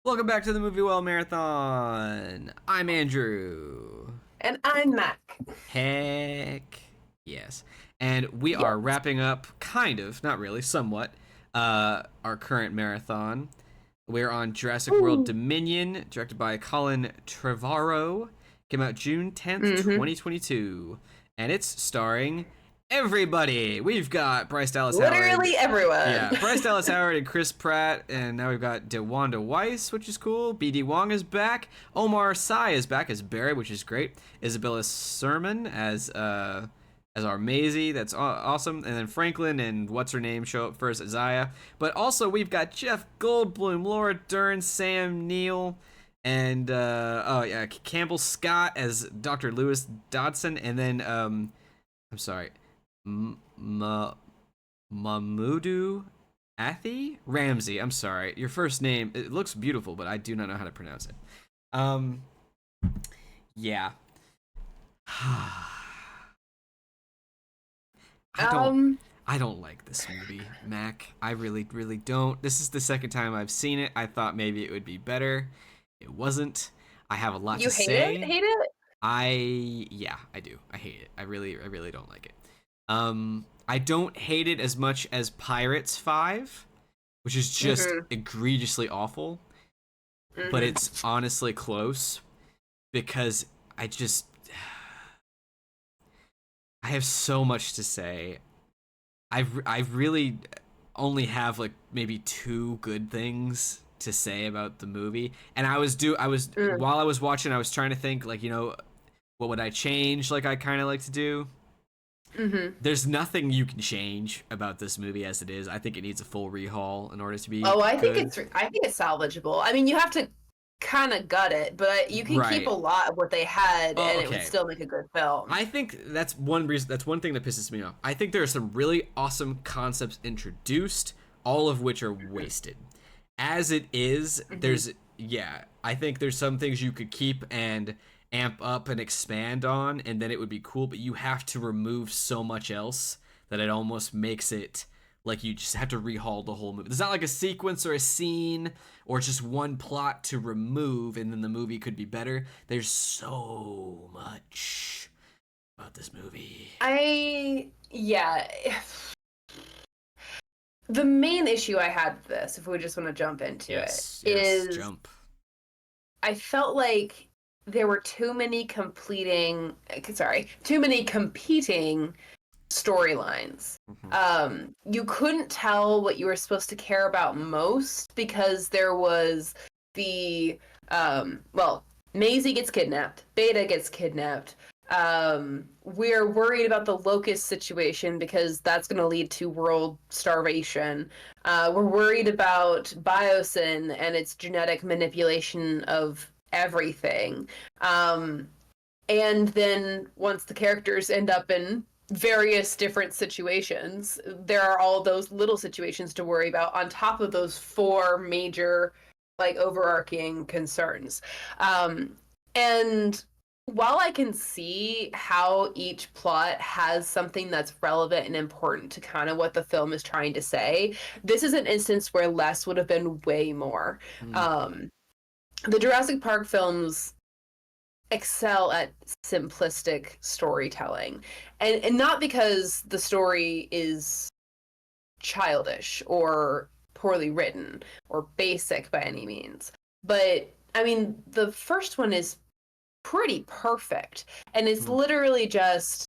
Welcome back to the Movie Well Marathon. I'm Andrew. And I'm Mac. Heck yes. And we Yes. are wrapping up, kind of, not really, somewhat, our current marathon. We're on Jurassic World Ooh. Dominion, directed by Colin Trevorrow. Came out June 10th, Mm-hmm. 2022. And it's starring everybody. We've got Bryce Dallas Howard. Literally everyone. Yeah, Bryce Dallas Howard and Chris Pratt, and now we've got DeWanda Weiss, which is cool. B.D. Wong is back. Omar Sy is back as Barry, which is great. Isabella Sermon as our Maisie, that's awesome. And then Franklin and what's her name show up first, Zaya. But also we've got Jeff Goldblum, Laura Dern, Sam Neill, and Campbell Scott as Dr. Lewis Dodson, and then I'm sorry, Mahmoudou Athi Ramsey. I'm sorry. Your first name, it looks beautiful, but I do not know how to pronounce it. Yeah. I don't Um, I don't like this movie, Mac. I really, really don't. This is the second time I've seen it. I thought maybe it would be better. It wasn't. I have a lot you to hate it? say. Hate it? I do. I hate it. I really don't like it. I don't hate it as much as Pirates 5, which is just Mm-hmm. egregiously awful, but Mm-hmm. it's honestly close because I have so much to say. I really only have like maybe two good things to say about the movie, and I was Mm. while I was watching, I was trying to think like what would I change, like I kind of like to do. Mm-hmm. There's nothing you can change about this movie as it is. I think it needs a full rehaul in order to be Oh, good. I think it's salvageable. I mean, you have to kind of gut it, but you can keep a Right. lot of what they had, Oh, and it would okay. still make a good film. I think that's one reason. That's one thing that pisses me off. I think there are some really awesome concepts introduced, all of which are wasted. As it is, Mm-hmm. I think there's some things you could keep and amp up and expand on, and then it would be cool. But you have to remove so much else that it almost makes it like you just have to rehaul the whole movie. There's not like a sequence or a scene or just one plot to remove, and then the movie could be better. There's so much about this movie. Yeah. The main issue I had with this, if we just want to jump into it, Yes, is jump. I felt like there were too many competing storylines. Mm-hmm. You couldn't tell what you were supposed to care about most because there was the well, Maisie gets kidnapped, Beta gets kidnapped. We're worried about the locust situation because that's going to lead to world starvation. We're worried about Biosyn and its genetic manipulation of everything. And then once the characters end up in various different situations, there are all those little situations to worry about on top of those four major, like, overarching concerns. And while I can see how each plot has something that's relevant and important to kind of what the film is trying to say, this is an instance where less would have been way more. Mm. Um, the Jurassic Park films excel at simplistic storytelling, and not because the story is childish or poorly written or basic by any means, but I mean the first one is pretty perfect, and it's Mm. literally just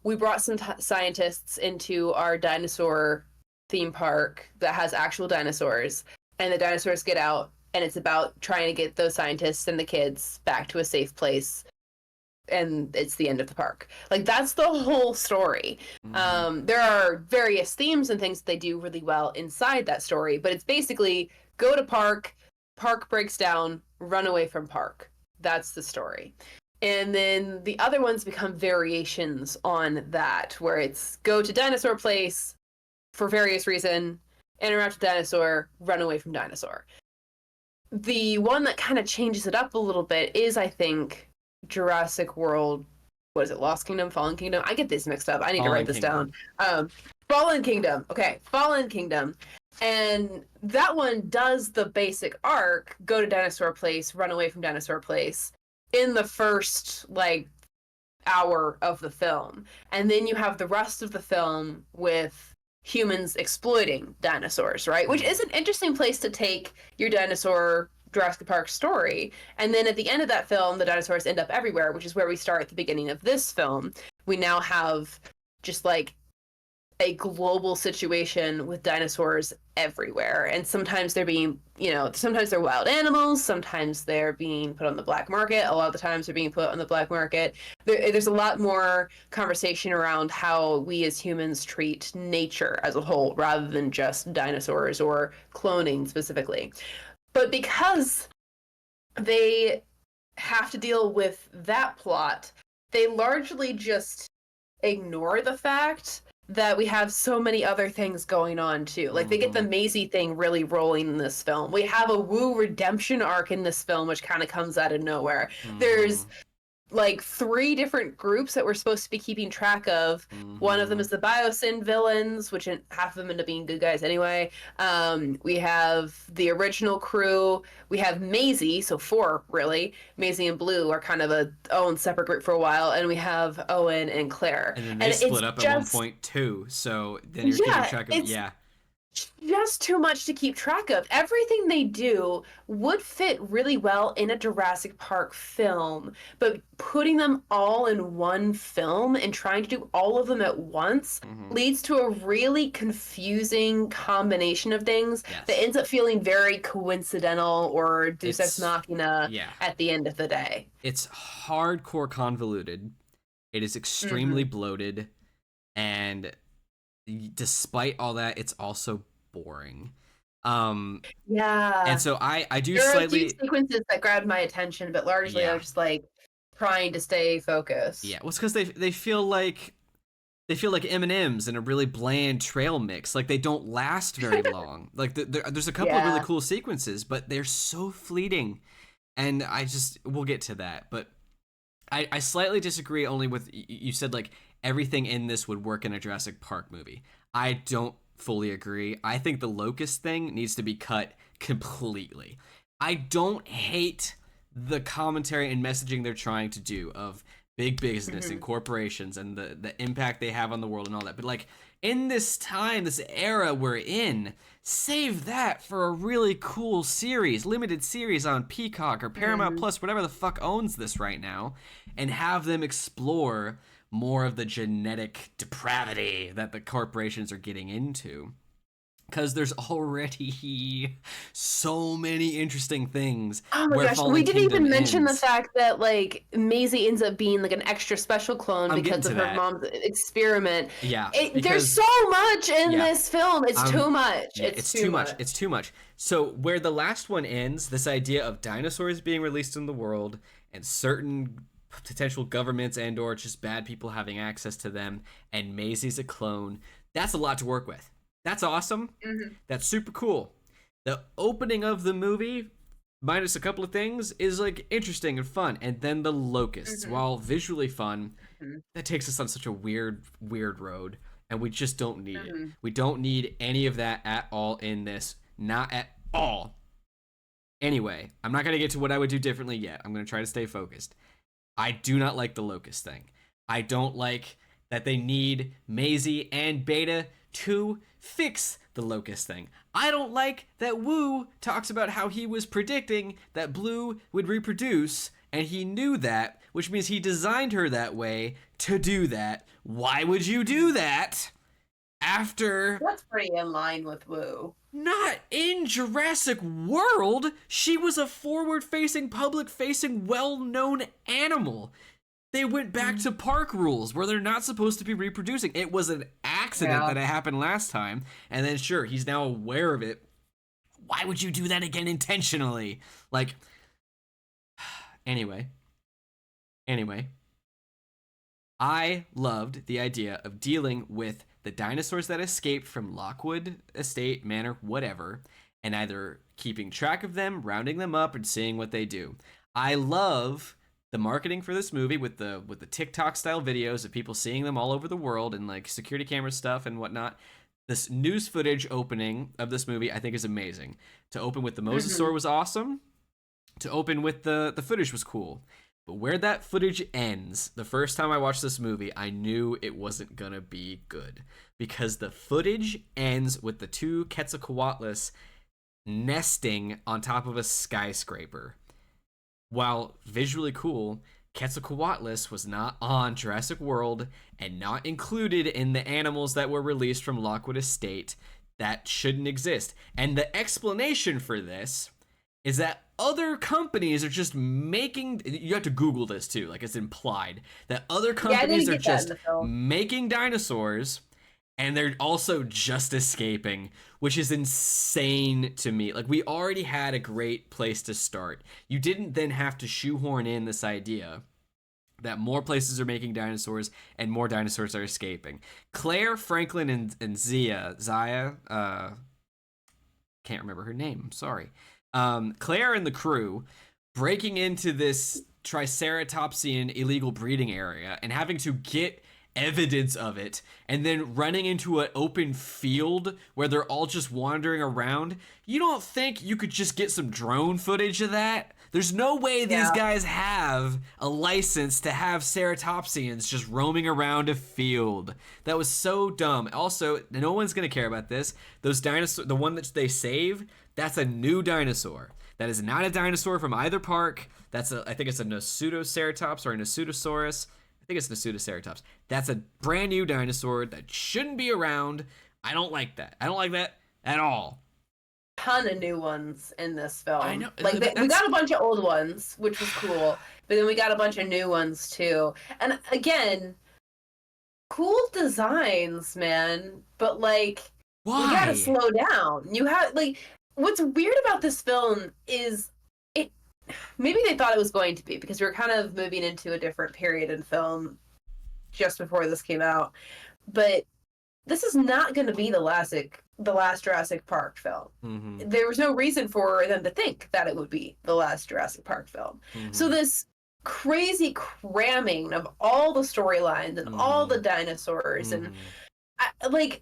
we brought some scientists into our dinosaur theme park that has actual dinosaurs, and the dinosaurs get out, and it's about trying to get those scientists and the kids back to a safe place, and it's the end of the park. Like, that's the whole story. Mm-hmm. There are various themes and things that they do really well inside that story, but it's basically go to park, park breaks down, run away from park. That's the story. And then the other ones become variations on that, where it's go to dinosaur place for various reason, interact with dinosaur, run away from dinosaur. The one that kind of changes it up a little bit is, I think, Jurassic World. What is it? Lost Kingdom, Fallen Kingdom? I get this mixed up. I need to Fallen write this Kingdom. down. Fallen Kingdom. Okay, Fallen Kingdom. And that one does the basic arc, go to Dinosaur Place, run away from Dinosaur Place in the first like hour of the film. And then you have the rest of the film with humans exploiting dinosaurs, right? Which is an interesting place to take your dinosaur Jurassic Park story. And then at the end of that film, the dinosaurs end up everywhere, which is where we start at the beginning of this film. We now have just like a global situation with dinosaurs everywhere. And sometimes they're being, sometimes they're wild animals, sometimes they're being put on the black market. A lot of the times they're being put on the black market. There's a lot more conversation around how we as humans treat nature as a whole rather than just dinosaurs or cloning specifically. But because they have to deal with that plot, they largely just ignore the fact that we have so many other things going on too. Like they get the Maisie thing really rolling in this film. We have a Wu redemption arc in this film, which kind of comes out of nowhere. There's like 3 different groups that we're supposed to be keeping track of. One of them is the Biosyn villains, which half of them end up being good guys anyway. We have the original crew. We have Maisie, so 4 really. Maisie and Blue are kind of a own separate group for a while, and we have Owen and Claire. And then they split up at one point too. So then you're keeping track of just too much to keep track of. Everything they do would fit really well in a Jurassic Park film, but putting them all in one film and trying to do all of them at once leads to a really confusing combination of things that ends up feeling very coincidental or Deus Ex Machina at the end of the day. It's hardcore convoluted. It is extremely bloated, and despite all that, it's also boring. And so I do there slightly... are a few sequences that grabbed my attention, but largely I was just like trying to stay focused. Yeah, well, it's because they feel like M&Ms in a really bland trail mix. Like they don't last very long. Like there's a couple of really cool sequences, but they're so fleeting. And we'll get to that, but I slightly disagree only with, you said like everything in this would work in a Jurassic Park movie. I don't fully agree. I think the locust thing needs to be cut completely. I don't hate the commentary and messaging they're trying to do of big business and corporations and the impact they have on the world and all that. But like in this time, this era we're in, save that for a really cool series, limited series on Peacock or Paramount Plus, whatever the fuck owns this right now, and have them explore more of the genetic depravity that the corporations are getting into. Because there's already so many interesting things. Oh my gosh, we didn't even mention the fact that like Maisie ends up being like an extra special clone because of her mom's experiment. Yeah, there's so much in this film. It's too much. Yeah, it's too much. It's too much. So where the last one ends, this idea of dinosaurs being released in the world and certain potential governments and or just bad people having access to them, and Maisie's a clone, that's a lot to work with. That's awesome. That's super cool. The opening of the movie, minus a couple of things, is like interesting and fun. And then the locusts, while visually fun, that takes us on such a weird road. And we just don't need it. We don't need any of that at all in this. Not at all. Anyway, I'm not going to get to what I would do differently yet. I'm going to try to stay focused. I do not like the locust thing. I don't like that they need Maisie and Beta to fix the locust thing. I don't like that Wu talks about how he was predicting that Blue would reproduce, and he knew that, which means he designed her that way to do that. Why would you do that after... That's pretty in line with Wu. Not in Jurassic World. She was a forward-facing, public-facing, well-known animal. They went back to park rules where they're not supposed to be reproducing. It was an accident that it happened last time. And then sure, he's now aware of it. Why would you do that again intentionally? Like, anyway. I loved the idea of dealing with the dinosaurs that escaped from Lockwood Estate, Manor, whatever, and either keeping track of them, rounding them up, and seeing what they do. I love the marketing for this movie with the TikTok style videos of people seeing them all over the world and like security camera stuff and whatnot. This news footage opening of this movie I think is amazing. To open with the Mm-hmm. mosasaur was awesome. To open with the footage was cool. But where that footage ends, the first time I watched this movie, I knew it wasn't gonna be good. Because the footage ends with the two Quetzalcoatlus nesting on top of a skyscraper. While visually cool, Quetzalcoatlus was not on Jurassic World and not included in the animals that were released from Lockwood Estate. That shouldn't exist. And the explanation for this is that other companies are just making, you have to Google this too, like it's implied that other Yeah, I companies didn't are get that in just the film. making dinosaurs and they're also just escaping, which is insane to me. Like, we already had a great place to start. You didn't then have to shoehorn in this idea that more places are making dinosaurs and more dinosaurs are escaping. Claire, Franklin, and Zaya, can't remember her name, I'm sorry. Claire and the crew breaking into this Triceratopsian illegal breeding area and having to get evidence of it and then running into an open field where they're all just wandering around. You don't think you could just get some drone footage of that? There's no way these Yeah. guys have a license to have ceratopsians just roaming around a field. That was so dumb. Also, no one's gonna care about this. Those dinosaurs, the one that they save, that's a new dinosaur. That is not a dinosaur from either park. I think it's a Nasutoceratops or a Nasutosaurus. I think it's Nasutoceratops. That's a brand new dinosaur that shouldn't be around. I don't like that. I don't like that at all. Ton of new ones in this I film. know Like we that's got a bunch of old ones, which was cool, but then we got a bunch of new ones too. And again, cool designs, man. But like, you gotta why. slow down. You have like, what's weird about this film is it. Maybe they thought it was going to be because we were kind of moving into a different period in film just before this came out, but this is not going to be the last Jurassic Park film. Mm-hmm. There was no reason for them to think that it would be the last Jurassic Park film. So Mm-hmm. this crazy cramming of all the storylines and all Mm-hmm. the dinosaurs and Mm-hmm. like,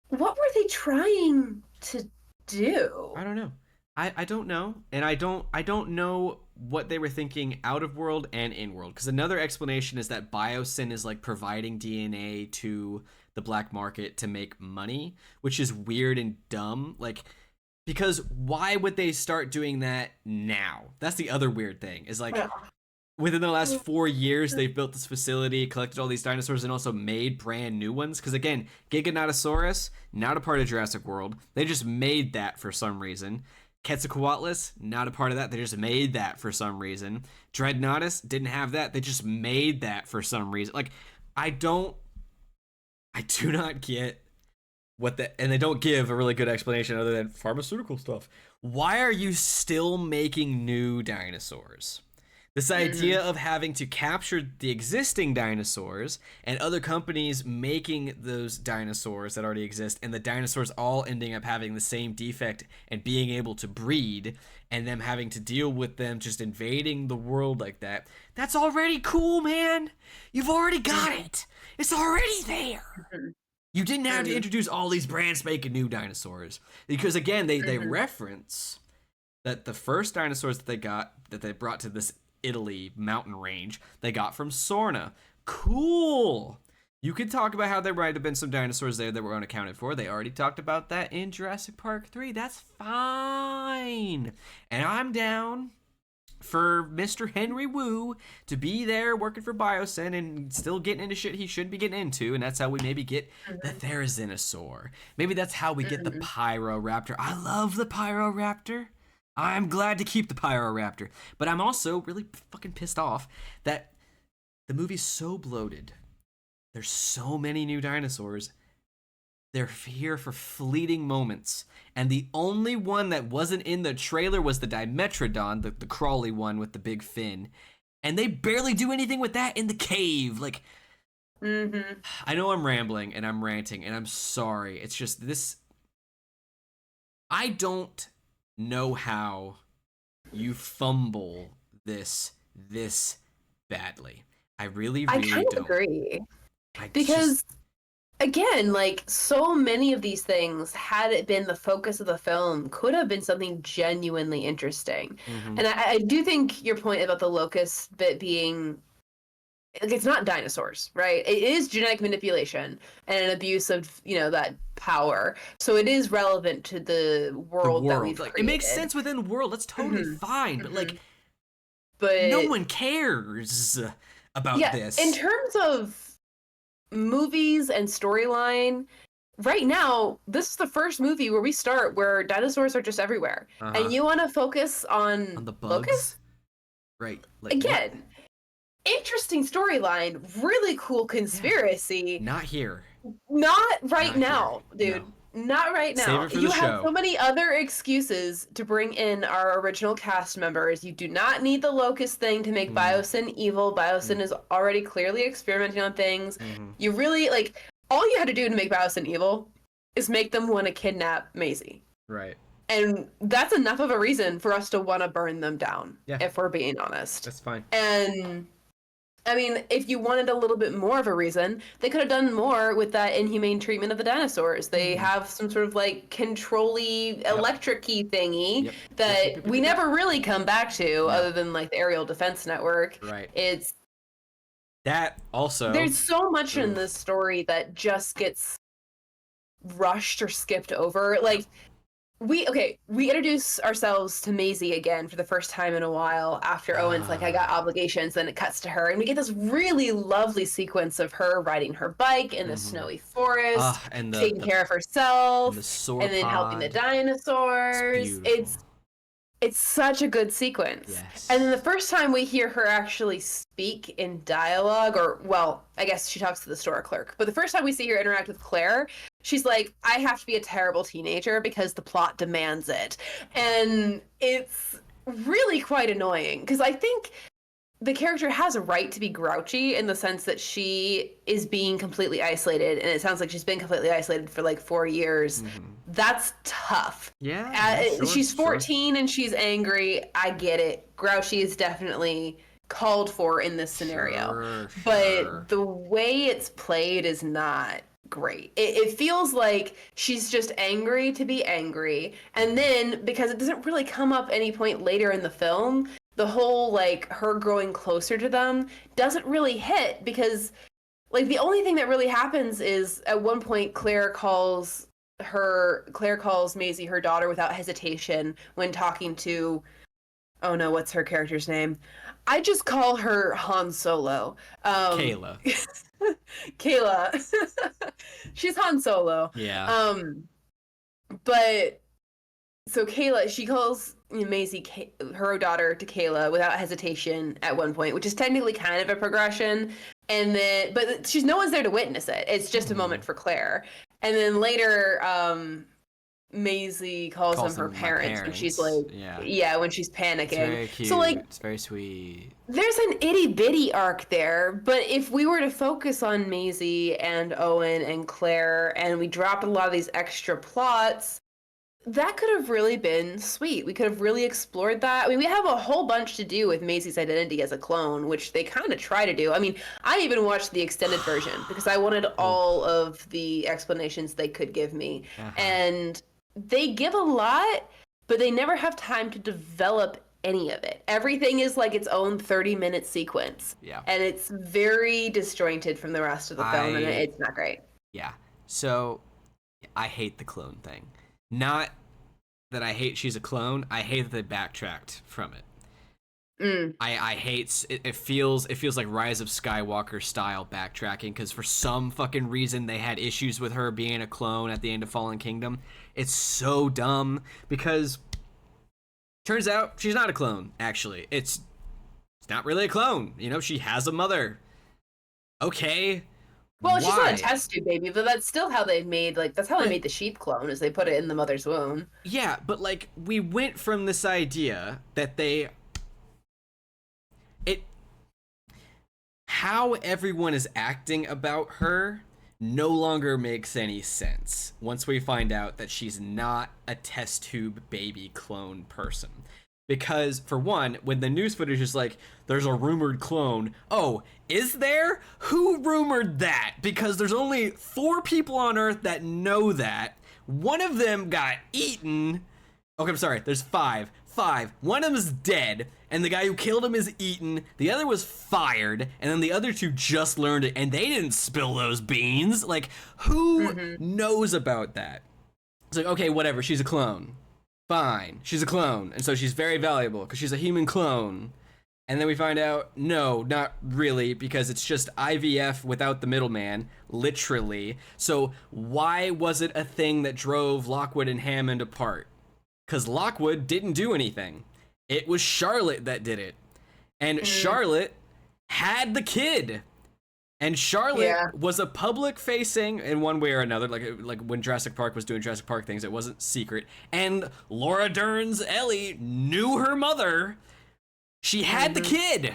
what were they trying to do? I don't know. I don't know, and I don't know what they were thinking out of world and in world. Because another explanation is that biosyn is like providing DNA to the black market to make money, which is weird and dumb. Like, because why would they start doing that now? That's the other weird thing. Is like within the last 4 years they've built this facility, collected all these dinosaurs, and also made brand new ones. Because again, Giganotosaurus, not a part of Jurassic World, they just made that for some reason. Quetzalcoatlus, not a part of that, they just made that for some reason. Dreadnoughtus didn't have that, they just made that for some reason. Like, i don't I do not get what the, and they don't give a really good explanation other than pharmaceutical stuff. Why are you still making new dinosaurs? This Mm-hmm. idea of having to capture the existing dinosaurs and other companies making those dinosaurs that already exist, and the dinosaurs all ending up having the same defect and being able to breed, and them having to deal with them just invading the world like that. That's already cool, man. You've already got it. It's already there. Mm-hmm. You didn't have to Mm-hmm. introduce all these brand spanking new dinosaurs. Because again, they Mm-hmm. reference that the first dinosaurs that they brought to this Italy mountain range, they got from Sorna. Cool. You could talk about how there might have been some dinosaurs there that were unaccounted for. They already talked about that in Jurassic Park 3. That's fine. And I'm down for Mr. Henry Wu to be there working for Biosyn and still getting into shit he shouldn't be getting into, and that's how we maybe get the Therizinosaur. Maybe that's how we get the Mm-hmm. Pyroraptor. I love the Pyroraptor. I'm glad to keep the Pyroraptor, but I'm also really fucking pissed off that the movie's so bloated. There's so many new dinosaurs. They're here for fleeting moments. And the only one that wasn't in the trailer was the Dimetrodon, the crawly one with the big fin. And they barely do anything with that in the cave. Like, Mm-hmm. I know I'm rambling and I'm ranting and I'm sorry. It's just this. I don't know how you fumble this badly. I really, I really kind of don't. agree I just. because again, like so many of these things, had it been the focus of the film, could have been something genuinely interesting. Mm-hmm. And I do think your point about the locust bit being like, it's not dinosaurs, right? It is genetic manipulation and an abuse of, that power. So it is relevant to the The world that world, we've like, it makes created. sense within the world. That's totally Hmm. fine. But Hmm. like, no But one cares about yeah, in this. terms of movies and storyline, right now, this is the first movie where we start where dinosaurs are just everywhere. Uh And huh. you want to focus on On the bugs, locusts? right? Like what? Again, interesting storyline, really cool Yeah. conspiracy. Not here. Not right Not here. now, No. dude. Not right Save now. it for the You have so show. many other excuses to bring in our original cast members. You do not need the locust thing to make Mm, Biosyn evil. Biosyn is already clearly experimenting on things. mm-hmm. You really like all you had to do to make Biosyn evil is make them want to kidnap Maisie. Right. And that's enough of a reason for us to want to burn them down, Yeah. if we're being honest. That's fine. And I mean, if you wanted a little bit more of a reason, they could have done more with that inhumane treatment of the dinosaurs. They have some sort of like control-y, electric-y thingy Yep. that we never really come back to, other than like the aerial defense network. Right. It's That also. there's so much in Oof. this story that just gets rushed or skipped over. Like we introduce ourselves to Maisie again for the first time in a while after Owen's like, I got obligations, then it cuts to her, and we get this really lovely sequence of her riding her bike in the snowy forest, And taking care of and herself, the sore and then helping the pod. dinosaurs. Beautiful. It's such a good sequence. Yes. And then the first time we hear her actually speak in dialogue, or, well, I guess she talks to the store clerk, but the first time we see her interact with Claire, she's like, I have to be a terrible teenager because the plot demands it. And it's really quite annoying because I think the character has a right to be grouchy in the sense that she is being completely isolated, and it sounds like she's been completely isolated for like 4 years. That's tough. Yeah. She's 14 and she's angry. I get it. Grouchy is definitely called for in this scenario. But the way it's played is not great. It feels like she's just angry to be angry. And then, because it doesn't really come up any point later in the film, the whole like her growing closer to them doesn't really hit because like the only thing that really happens is at one point Claire calls Maisie her daughter without hesitation when talking to, oh no, what's her character's name? I just call her Han Solo. Kayla. Kayla. She's Han Solo. Yeah. But so Kayla, she calls Maisie her daughter to Kayla without hesitation at one point, which is technically kind of a progression. And then, but no one's there to witness it. It's just a moment for Claire. And then later, Maisie calls them her parents, and she's like, yeah, when she's panicking. It's very cute. So like, it's very sweet. there's an itty bitty arc there, but if we were to focus on Maisie and Owen and Claire, and we dropped a lot of these extra plots, that could have really been sweet. We could have really explored that. I mean, we have a whole bunch to do with Maisie's identity as a clone, which they kind of try to do. I mean, I even watched the extended version because I wanted all of the explanations they could give me. And they give a lot, but they never have time to develop any of it. Everything is like its own 30-minute sequence. Yeah. And it's very disjointed from the rest of the film, and it's not great. Yeah. So, I hate the clone thing. Not that I hate she's a clone. I hate that they backtracked from it. I hate it. It feels like Rise of Skywalker style backtracking because for some fucking reason they had issues with her being a clone at the end of Fallen Kingdom. It's so dumb because turns out she's not a clone. Actually, it's not really a clone. You know, she has a mother. Okay. Well, she's not a test tube baby, but that's still how they made, like, that's how they made the sheep clone, is they put it in the mother's womb. Yeah, but, like, we went from this idea that how everyone is acting about her no longer makes any sense once we find out that she's not a test tube baby clone person. because for one, when the news footage is like, there's a rumored clone. Oh, is there? Who rumored that? Because there's only 4 people on Earth that know that. One of them got eaten. Okay, I'm sorry. There's 5. 5. One of them is dead, and the guy who killed him is eaten. The other was fired, and then the other 2 just learned it, and they didn't spill those beans. Like, who knows about that? It's like, okay, whatever. She's a clone. Fine, she's a clone, and so she's very valuable because she's a human clone. And then we find out, no, not really, because it's just IVF without the middleman, literally. So why was it a thing that drove Lockwood and Hammond apart? Because Lockwood didn't do anything. It was Charlotte that did it. And Charlotte had the kid. And Charlotte was a public facing in one way or another, like when Jurassic Park was doing Jurassic Park things, it wasn't secret. And Laura Dern's Ellie knew her mother. She had the kid.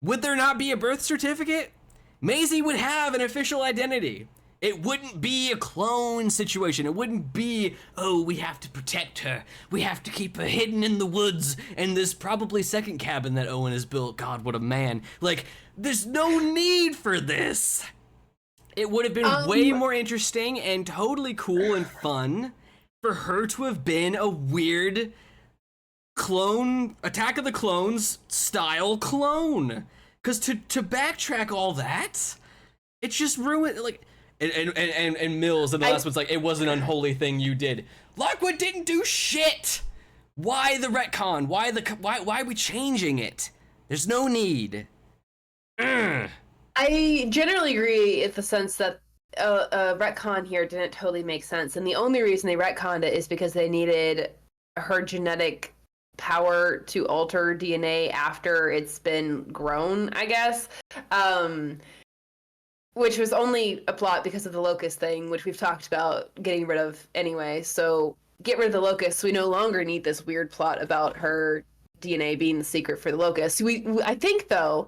Would there not be a birth certificate? Maisie would have an official identity. It wouldn't be a clone situation. It wouldn't be, oh, we have to protect her. We have to keep her hidden in the woods in this probably second cabin that Owen has built. God, what a man. Like, there's no need for this. It would have been way more interesting and totally cool and fun for her to have been a weird clone, Attack of the Clones style clone. Because to backtrack all that, it's just ruined, like... And Mills and the last one's like, it was an unholy thing you did. Lockwood didn't do shit. Why the retcon? Why are we changing it? There's no need. I generally agree in the sense that a retcon here didn't totally make sense, and the only reason they retconned it is because they needed her genetic power to alter DNA after it's been grown, I guess. Which was only a plot because of the locust thing, which we've talked about getting rid of anyway. So get rid of the locust. We no longer need this weird plot about her DNA being the secret for the locust. I think, though,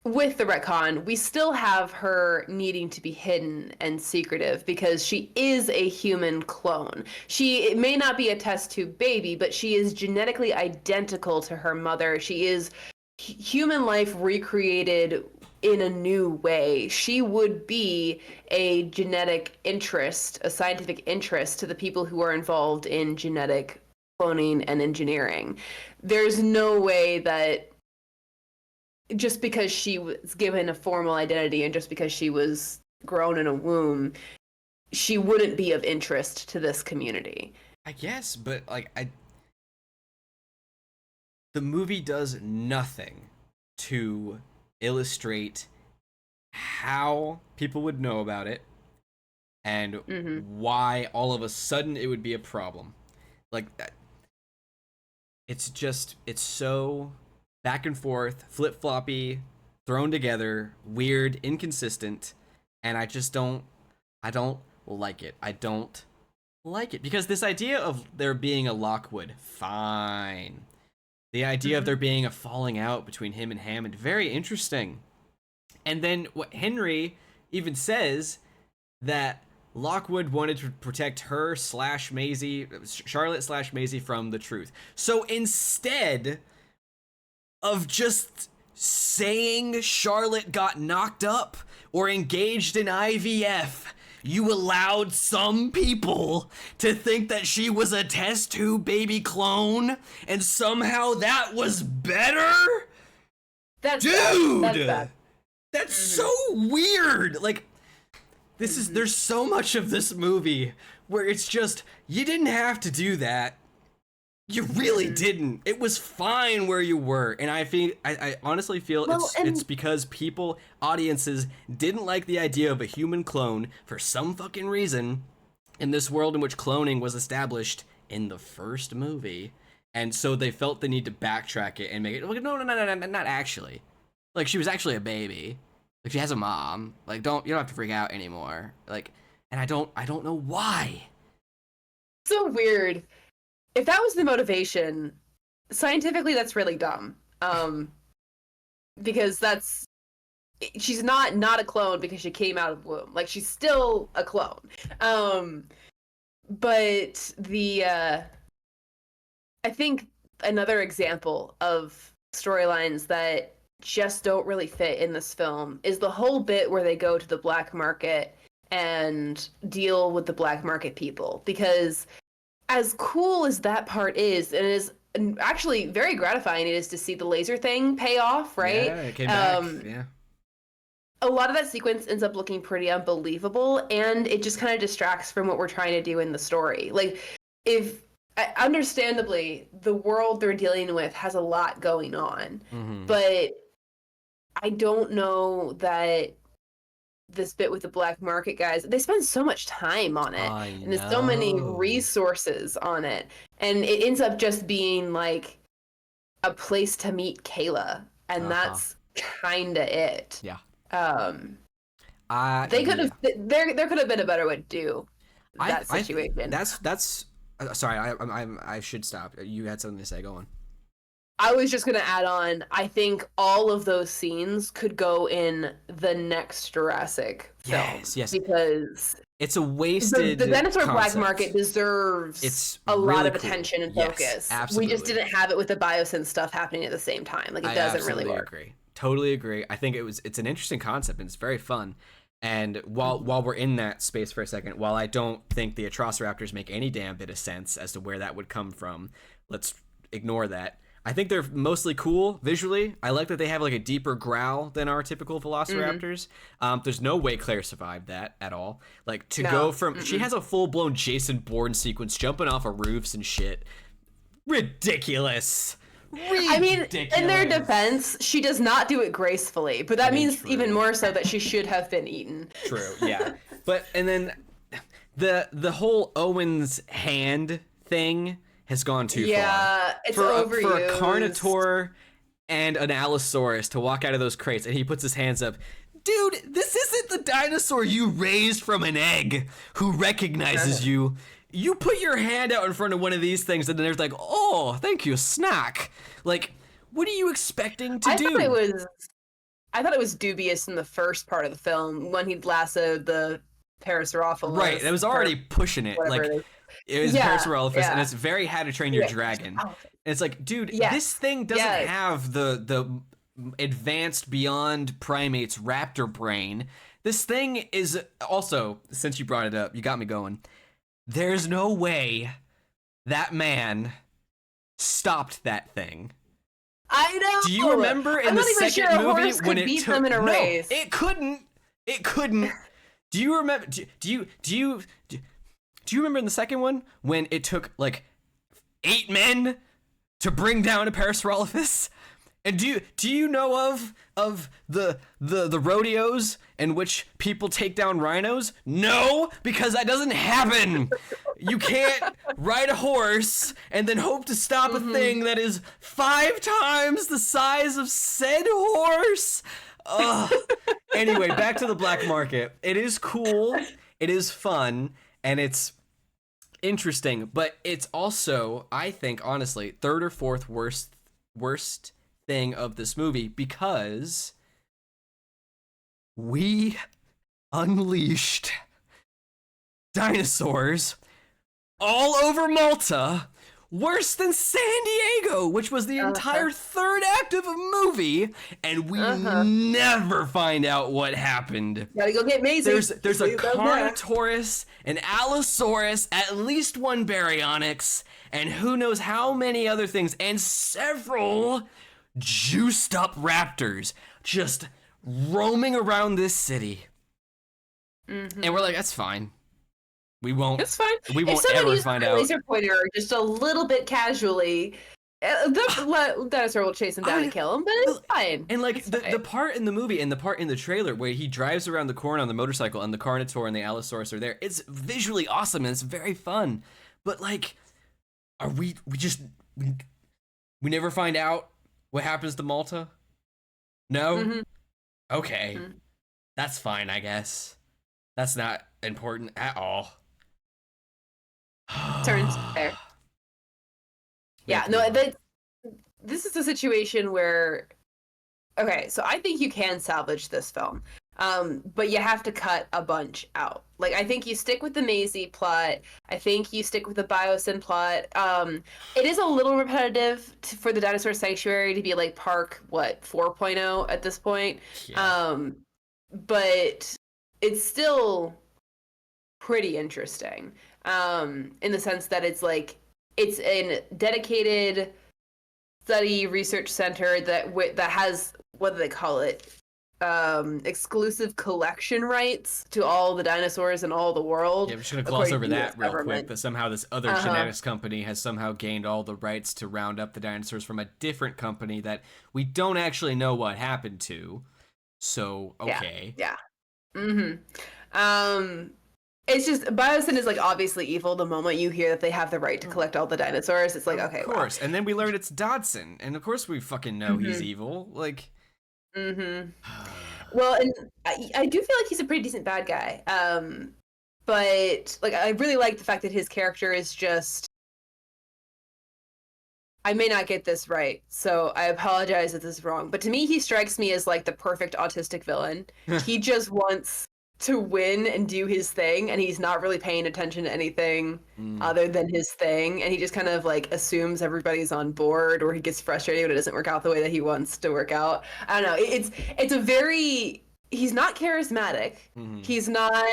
with the retcon, we still have her needing to be hidden and secretive because she is a human clone. It may not be a test tube baby, but she is genetically identical to her mother. She is human life recreated in a new way. She would be a genetic interest, a scientific interest to the people who are involved in genetic cloning and engineering. There's no way that just because she was given a formal identity and just because she was grown in a womb, she wouldn't be of interest to this community. I guess, but the movie does nothing to illustrate how people would know about it and why all of a sudden it would be a problem. Like that. It's so back and forth, flip-floppy, thrown together, weird, inconsistent, and I don't like it. I don't like it because this idea of there being a Lockwood, fine. The idea of there being a falling out between him and Hammond, very interesting. And then what Henry even says that Lockwood wanted to protect her / Maisie, Charlotte / Maisie from the truth. So instead of just saying Charlotte got knocked up or engaged in IVF, you allowed some people to think that she was a test tube baby clone, and somehow that was better? That's Dude! Bad. That's bad. That's so weird! Like, there's so much of this movie where it's just, you didn't have to do that. You really didn't. It was fine where you were, and I honestly feel it's because audiences didn't like the idea of a human clone for some fucking reason in this world in which cloning was established in the first movie, and so they felt the need to backtrack it and make it like no, not actually. Like, she was actually a baby. Like, she has a mom. Like, you don't have to freak out anymore. Like, and I don't know why. So weird. If that was the motivation, scientifically that's really dumb. Because she's not a clone because she came out of the womb. Like, she's still a clone. But I think another example of storylines that just don't really fit in this film is the whole bit where they go to the black market and deal with the black market people. Because as cool as that part is, and it is actually very gratifying it is to see the laser thing pay off, right? Yeah, it came back. Yeah. A lot of that sequence ends up looking pretty unbelievable, and it just kind of distracts from what we're trying to do in the story. Like, if understandably, the world they're dealing with has a lot going on, but I don't know that this bit with the black market guys, they spend so much time on it, and there's so many resources on it, and it ends up just being like a place to meet Kayla, and that's kind of it. Yeah. They could have. There could have been a better way to do that situation. That's. Sorry, I should stop. You had something to say. Go on. I was just gonna add on. I think all of those scenes could go in the next Jurassic film. Yes. Because it's a wasted. The dinosaur concept. Black market deserves a lot of attention and focus. Absolutely. We just didn't have it with the biosynth stuff happening at the same time. Like, it doesn't really work. Agree. Totally agree. I think it's an interesting concept and it's very fun. And while we're in that space for a second, while I don't think the Atrociraptors make any damn bit of sense as to where that would come from, let's ignore that. I think they're mostly cool visually. I like that they have like a deeper growl than our typical Velociraptors. There's no way Claire survived that at all. Like, to go from she has a full-blown Jason Bourne sequence jumping off of roofs and shit. Ridiculous. I mean, in their defense, she does not do it gracefully, but that means even more so that she should have been eaten. True, yeah. But and then the whole Owen's hand thing has gone too far. Yeah, it's overused. For a Carnotaur and an Allosaurus to walk out of those crates, and he puts his hands up. Dude, this isn't the dinosaur you raised from an egg who recognizes you. You put your hand out in front of one of these things, and then there's like, oh, thank you, snack. Like, what are you expecting to do? I thought it was dubious in the first part of the film when he'd lassoed the Parasaurolophus. Right, it was already pushing it. Like, it was Parasaurolophus, and it's very How to Train Your Dragon. And it's like, dude, this thing doesn't have the advanced beyond primates raptor brain. This thing is also, since you brought it up, you got me going. There's no way that man stopped that thing. I know. Do you remember in the second movie when it took? No, it couldn't. It couldn't. Do you remember? Do you remember in the second one when it took like 8 men to bring down a Parasaurolophus? And do you know of the rodeos in which people take down rhinos? No, because that doesn't happen. You can't ride a horse and then hope to stop a thing that is 5 times the size of said horse. Anyway, back to the black market. It is cool, it is fun, and it's interesting, but it's also, I think, honestly, third or fourth worst thing of this movie, because we unleashed dinosaurs all over Malta, worse than San Diego, which was the entire third act of a movie, and we never find out what happened. Gotta go get Maisie. There's a Carnotaurus, an Allosaurus, at least one Baryonyx, and who knows how many other things, and several juiced up raptors just roaming around this city. And we're like, that's fine. We won't. It's fine. We won't ever find out. Laser pointer just a little bit casually. The dinosaur will chase him down and kill him, but it's fine. And like the part in the movie and the part in the trailer where he drives around the corner on the motorcycle and the Carnotaur and the Allosaurus are there, it's visually awesome and it's very fun. But like, are we never find out what happens to Malta? No? Okay. That's fine, I guess. That's not important at all. Turns fair. Yeah, no, this is a situation where, okay, so I think you can salvage this film. But you have to cut a bunch out. Like, I think you stick with the Maisie plot. I think you stick with the Biosyn plot. It is a little repetitive for the Dinosaur Sanctuary to be like Park, what, 4.0 at this point. Yeah. But it's still pretty interesting, in the sense that it's like, it's a dedicated study research center that has, what do they call it, exclusive collection rights to all the dinosaurs in all the world. Yeah, I'm just gonna gloss over that real quick. Government. That somehow this other genetics company has somehow gained all the rights to round up the dinosaurs from a different company that we don't actually know what happened to. So okay. Yeah. It's just, Biosyn is like obviously evil the moment you hear that they have the right to collect all the dinosaurs. It's like, okay, Of course. wow. And then we learned it's Dodson, and of course we fucking know he's evil. Like. Well, and I do feel like he's a pretty decent bad guy. But like, I really like the fact that his character is just, I may not get this right, so I apologize if this is wrong, but to me he strikes me as like the perfect autistic villain. He just wants to win and do his thing, and he's not really paying attention to anything other than his thing, and he just kind of like assumes everybody's on board, or he gets frustrated when it doesn't work out the way that he wants to work out. I don't know. It's a very, he's not charismatic. He's not,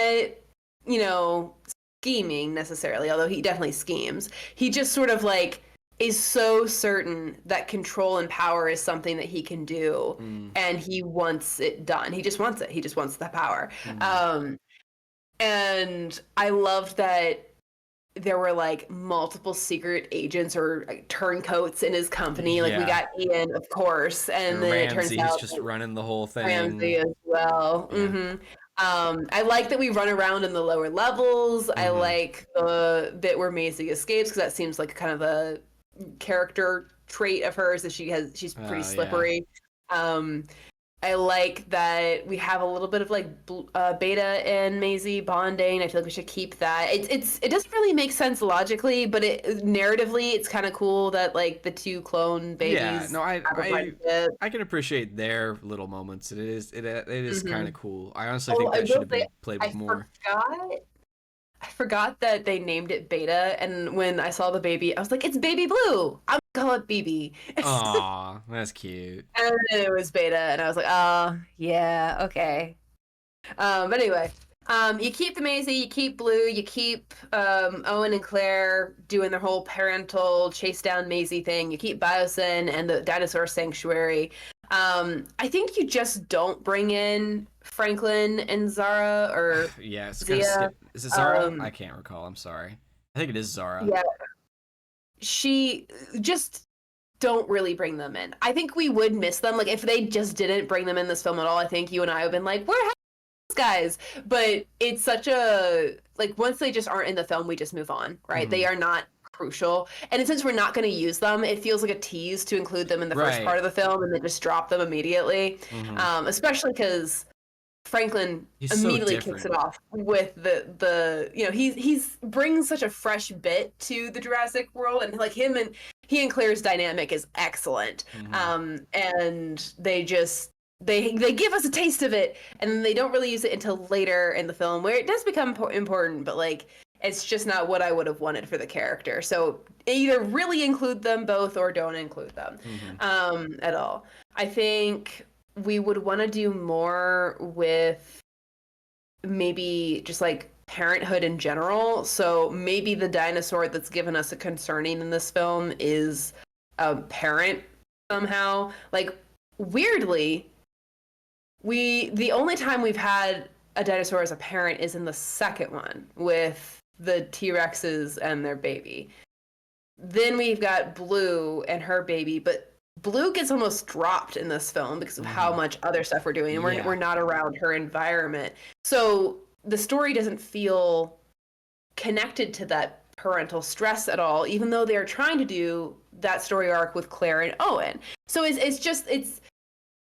scheming necessarily, although he definitely schemes. He just sort of like is so certain that control and power is something that he can do, and he wants it done. He just wants it. He just wants the power. And I loved that there were like multiple secret agents or like turncoats in his company. Like, we got Ian, of course, and then it turns out just running the whole thing. Ramsey as well. I like that we run around in the lower levels. I like the bit where Maisie escapes, because that seems like kind of a character trait of hers, that she's pretty slippery. I like that we have a little bit of like Beta and Maisie bonding. I feel like we should keep that. It doesn't really make sense logically, but narratively it's kind of cool that like the two clone babies. Yeah, no, I can appreciate their little moments. It is kind of cool. I honestly think that should have been played with more. I forgot that they named it Beta, and when I saw the baby, I was like, it's Baby Blue. I'm gonna call it BB. Aw, that's cute. And then it was Beta, and I was like, oh, yeah, okay. But anyway, you keep the Maisie, you keep Blue, you keep Owen and Claire doing their whole parental chase down Maisie thing. You keep Biosyn and the Dinosaur Sanctuary. I think you just don't bring in Franklin and Zara, or yeah, it's Zia. Kind of is it Zara? I can't recall. I'm sorry. I think it is Zara. Yeah, she just don't really bring them in. I think we would miss them. Like, if they just didn't bring them in this film at all, I think you and I would have been like, where are these guys? But it's such a, like, once they just aren't in the film, we just move on, right? They are not crucial, and since we're not going to use them, it feels like a tease to include them in the first part of the film and then just drop them immediately. Especially because Franklin immediately kicks it off with the he's brings such a fresh bit to the Jurassic World, and like he and Claire's dynamic is excellent. And they give us a taste of it, and then they don't really use it until later in the film, where it does become important, but like, it's just not what I would have wanted for the character. So either really include them both, or don't include them at all. I think we would want to do more with maybe just like parenthood in general. So maybe the dinosaur that's given us a concerning in this film is a parent somehow. Like, weirdly, the only time we've had a dinosaur as a parent is in the second one with the T-Rexes and their baby. Then we've got Blue and her baby, but Blue gets almost dropped in this film because of how much other stuff we're doing, and we're not around her environment. So the story doesn't feel connected to that parental stress at all, even though they're trying to do that story arc with Claire and Owen. So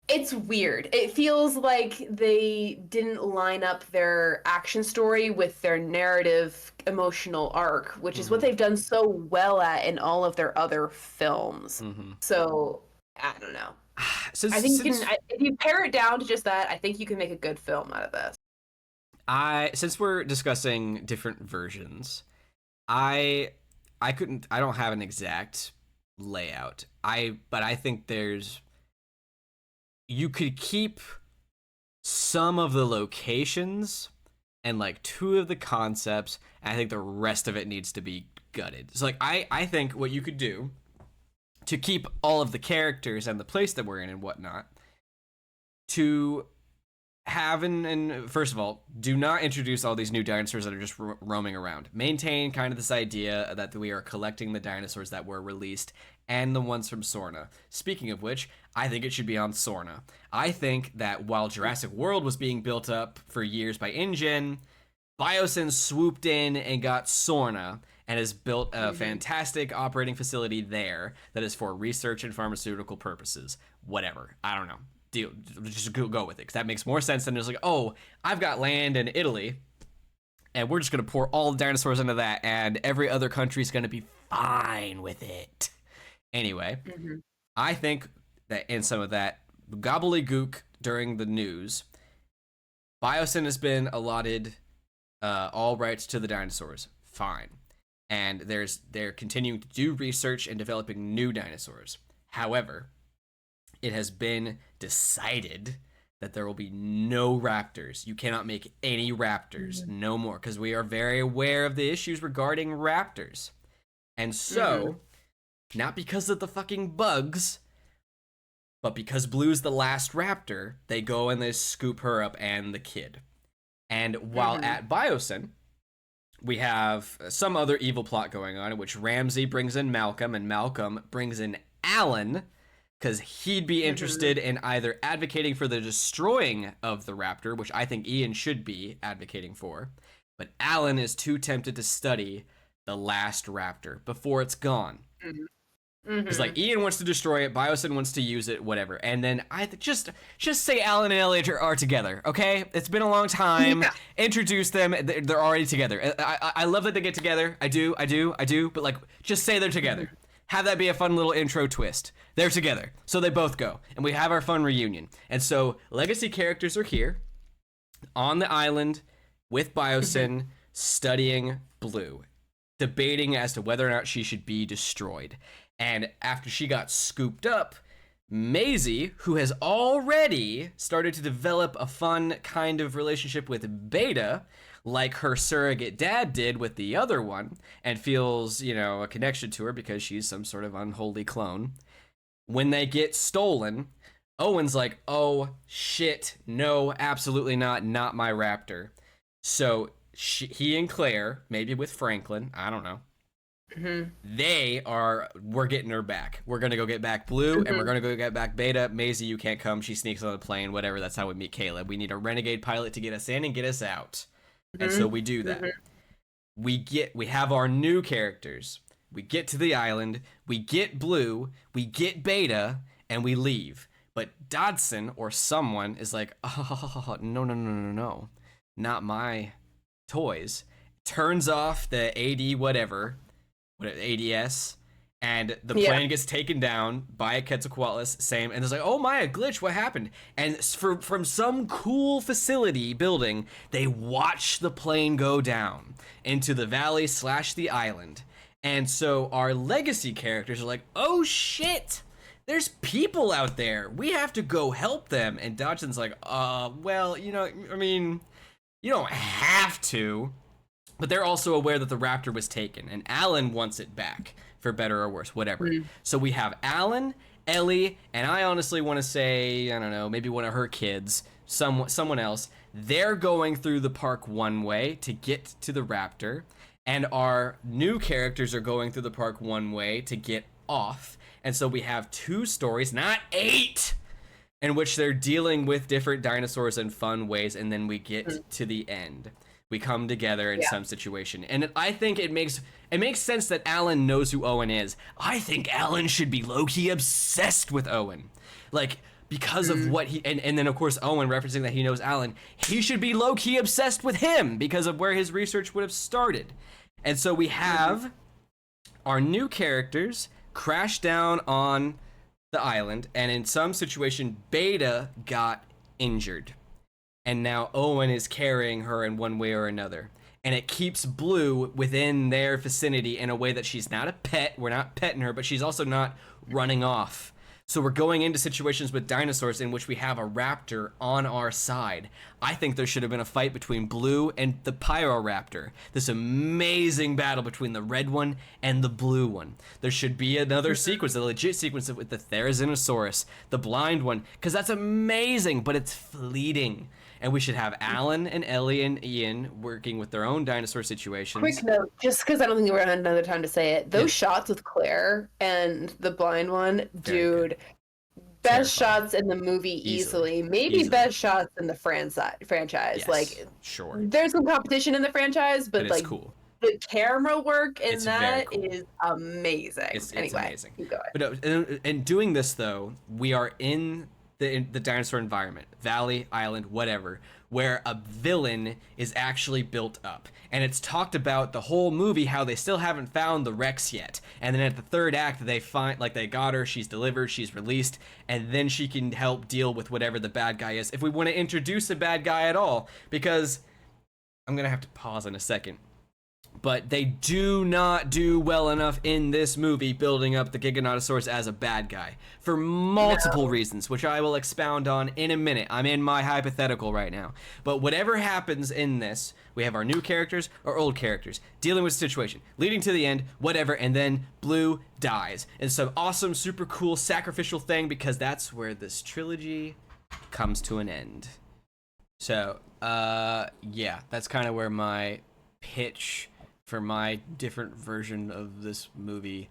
it's weird. It feels like they didn't line up their action story with their narrative emotional arc, which is what they've done so well at in all of their other films. So I don't know. Since, I think you since can, if you pare it down to just that, I think you can make a good film out of this. since we're discussing different versions, I I don't have an exact layout. But I think you could keep some of the locations and like two of the concepts, and I think the rest of it needs to be gutted. So like I think what you could do to keep all of the characters and the place that we're in and whatnot, to have and first of all, do not introduce all these new dinosaurs that are just roaming around. Maintain kind of this idea that we are collecting the dinosaurs that were released and the ones from Sorna. Speaking of which, I think it should be on Sorna. I think that while Jurassic World was being built up for years by InGen, Biosyn swooped in and got Sorna and has built a fantastic operating facility there that is for research and pharmaceutical purposes. Whatever. I don't know. Deal, just go with it, because that makes more sense than just like, oh, I've got land in Italy and we're just gonna pour all the dinosaurs into that and every other country's gonna be fine with it. Anyway, I think that in some of that gobbledygook during the news, Biosyn has been allotted all rights to the dinosaurs. Fine. And they're continuing to do research and developing new dinosaurs. However, it has been decided that there will be no raptors. You cannot make any raptors, no more, because we are very aware of the issues regarding raptors. And so, not because of the fucking bugs, but because Blue's the last raptor, they go and they scoop her up and the kid. And while at Biosyn, we have some other evil plot going on in which Ramsey brings in Malcolm and Malcolm brings in Alan, because he'd be interested in either advocating for the destroying of the raptor, which I think Ian should be advocating for, but Alan is too tempted to study the last raptor before it's gone. Because like Ian wants to destroy it, Biosyn wants to use it, whatever. And then just say Alan and Elliot are together, okay? It's been a long time. Yeah. Introduce them. They're already together. I love that they get together. I do. But like, just say they're together. Have that be a fun little intro twist. They're together. So they both go. And we have our fun reunion. And so legacy characters are here on the island with Biosyn studying Blue, debating as to whether or not she should be destroyed. And after she got scooped up, Maisie, who has already started to develop a fun kind of relationship with Beta, like her surrogate dad did with the other one, and feels, a connection to her because she's some sort of unholy clone. When they get stolen, Owen's like, oh, shit, no, absolutely not my raptor. So he and Claire, maybe with Franklin, I don't know, we're getting her back. We're gonna go get back Blue, and we're gonna go get back Beta. Maisie, you can't come. She sneaks on the plane, whatever. That's how we meet Caleb. We need a renegade pilot to get us in and get us out. And so we do that. We have our new characters. We get to the island, we get Blue, we get Beta, and we leave. But Dodson or someone is like, oh, no. Not my toys. Turns off the AD whatever, ADS, and the plane gets taken down by a Quetzalcoatlus, same, and it's like, oh my, a glitch, what happened? And from some cool facility building, they watch the plane go down into the valley / the island. And so our legacy characters are like, oh shit, there's people out there, we have to go help them. And Dodson's like, well, you don't have to. But they're also aware that the raptor was taken, and Alan wants it back, for better or worse, whatever. So we have Alan, Ellie, and I honestly want to say, I don't know, maybe one of her kids, someone else. They're going through the park one way to get to the raptor, and our new characters are going through the park one way to get off. And so we have 2 stories, not 8, in which they're dealing with different dinosaurs in fun ways, and then we get to the end. We come together in some situation. And I think it makes sense that Alan knows who Owen is. I think Alan should be low-key obsessed with Owen. Like, because of what he... And then, of course, Owen, referencing that he knows Alan, he should be low-key obsessed with him because of where his research would have started. And so we have our new characters crash down on the island, and in some situation, Beta got injured, and now Owen is carrying her in one way or another. And it keeps Blue within their vicinity in a way that she's not a pet. We're not petting her, but she's also not running off. So we're going into situations with dinosaurs in which we have a raptor on our side. I think there should have been a fight between Blue and the Pyroraptor. This amazing battle between the red one and the blue one. There should be another sequence, a legit sequence with the Therizinosaurus, the blind one, because that's amazing, but it's fleeting. And we should have Alan and Ellie and Ian working with their own dinosaur situations. Quick note, just because I don't think we're gonna have another time to say it. Those shots with Claire and the blind one, dude, best shots in the movie easily. Maybe best shots in the franchise. Yes, like, sure. There's some competition in the franchise, but like, cool. The camera work in it's that cool. is amazing. It's anyway, amazing. keep going. But in doing this, though, we are in the dinosaur environment, valley, island, whatever, where a villain is actually built up. And it's talked about the whole movie how they still haven't found the Rex yet. And then at the third act, they find, like, they got her, she's delivered, she's released, and then she can help deal with whatever the bad guy is, if we want to introduce a bad guy at all. Because I'm going to have to pause in a second. But they do not do well enough in this movie building up the Giganotosaurus as a bad guy for multiple reasons, which I will expound on in a minute. I'm in my hypothetical right now. But whatever happens in this, we have our new characters or old characters dealing with the situation, leading to the end, whatever, and then Blue dies. And some awesome, super cool sacrificial thing, because that's where this trilogy comes to an end. So, yeah, that's kind of where my pitch for my different version of this movie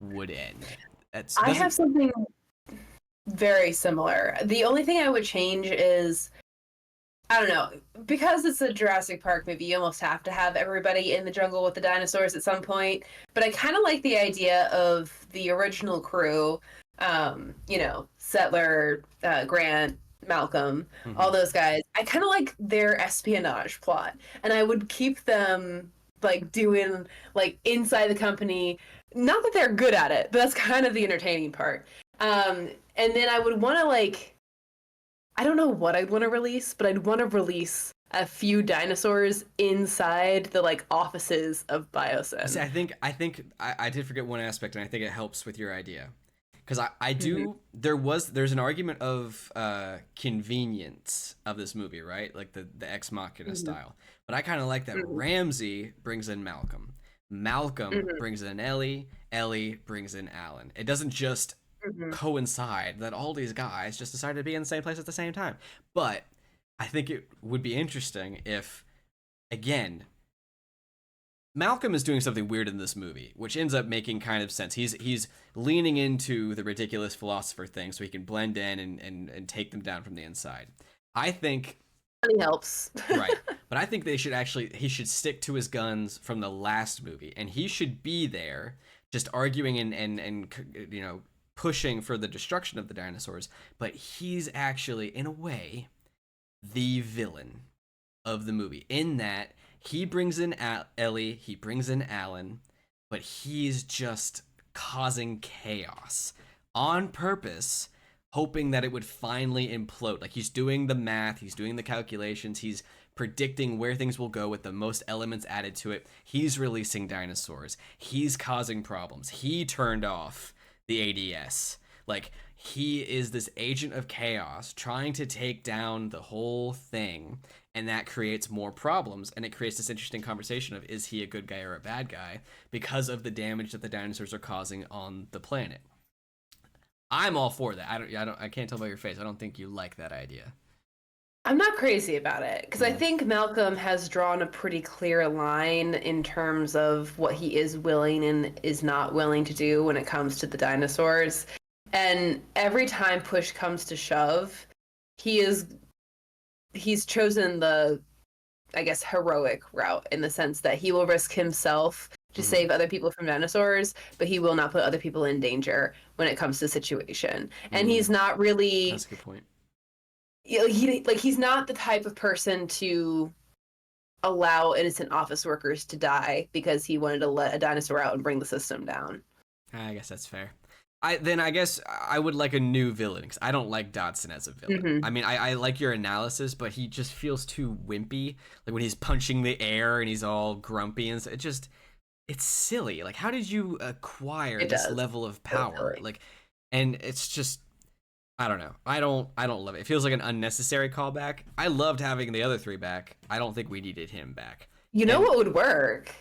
would end. I have something very similar. The only thing I would change is, I don't know, because it's a Jurassic Park movie, you almost have to have everybody in the jungle with the dinosaurs at some point. But I kind of like the idea of the original crew, Settler, Grant, Malcolm, all those guys. I kind of like their espionage plot, and I would keep them like doing like inside the company. Not that they're good at it, but that's kind of the entertaining part. And then I would want to I don't know what I'd want to release, but I'd want to release a few dinosaurs inside the like offices of Biosyn. See, I think I did forget one aspect, and I think it helps with your idea. Because I do, there's an argument of convenience of this movie, right? Like the Ex Machina style. But I kind of like that Ramsey brings in Malcolm. Malcolm brings in Ellie. Ellie brings in Alan. It doesn't just coincide that all these guys just decided to be in the same place at the same time. But I think it would be interesting if, again, Malcolm is doing something weird in this movie, which ends up making kind of sense. He's leaning into the ridiculous philosopher thing so he can blend in and take them down from the inside. I think it helps. Right. But I think he should stick to his guns from the last movie, and he should be there just arguing and pushing for the destruction of the dinosaurs, but he's actually, in a way, the villain of the movie, in that he brings in Ellie, he brings in Alan, but he's just causing chaos on purpose, hoping that it would finally implode. Like, he's doing the math, he's doing the calculations, he's predicting where things will go with the most elements added to it. He's releasing dinosaurs. He's causing problems. He turned off the ADS. Like, he is this agent of chaos trying to take down the whole thing, and that creates more problems, and it creates this interesting conversation of, is he a good guy or a bad guy, because of the damage that the dinosaurs are causing on the planet. I'm all for that. I can't tell by your face. I don't think you like that idea. I'm not crazy about it, because I think Malcolm has drawn a pretty clear line in terms of what he is willing and is not willing to do when it comes to the dinosaurs. And every time push comes to shove, he's chosen the, I guess, heroic route, in the sense that he will risk himself to save other people from dinosaurs, but he will not put other people in danger when it comes to the situation. And he's not really... That's a good point. He's not the type of person to allow innocent office workers to die because he wanted to let a dinosaur out and bring the system down. I guess that's fair. I guess I would like a new villain because I don't like Dodson as a villain. Hmm. I mean, I like your analysis, but he just feels too wimpy. Like when he's punching the air and he's all grumpy and it just it's silly. Like how did you acquire It this does. level of So power? silly. Like, and it's just I don't know. I don't love it. It feels like an unnecessary callback. I loved having the other three back. I don't think we needed him back. You know And what would work?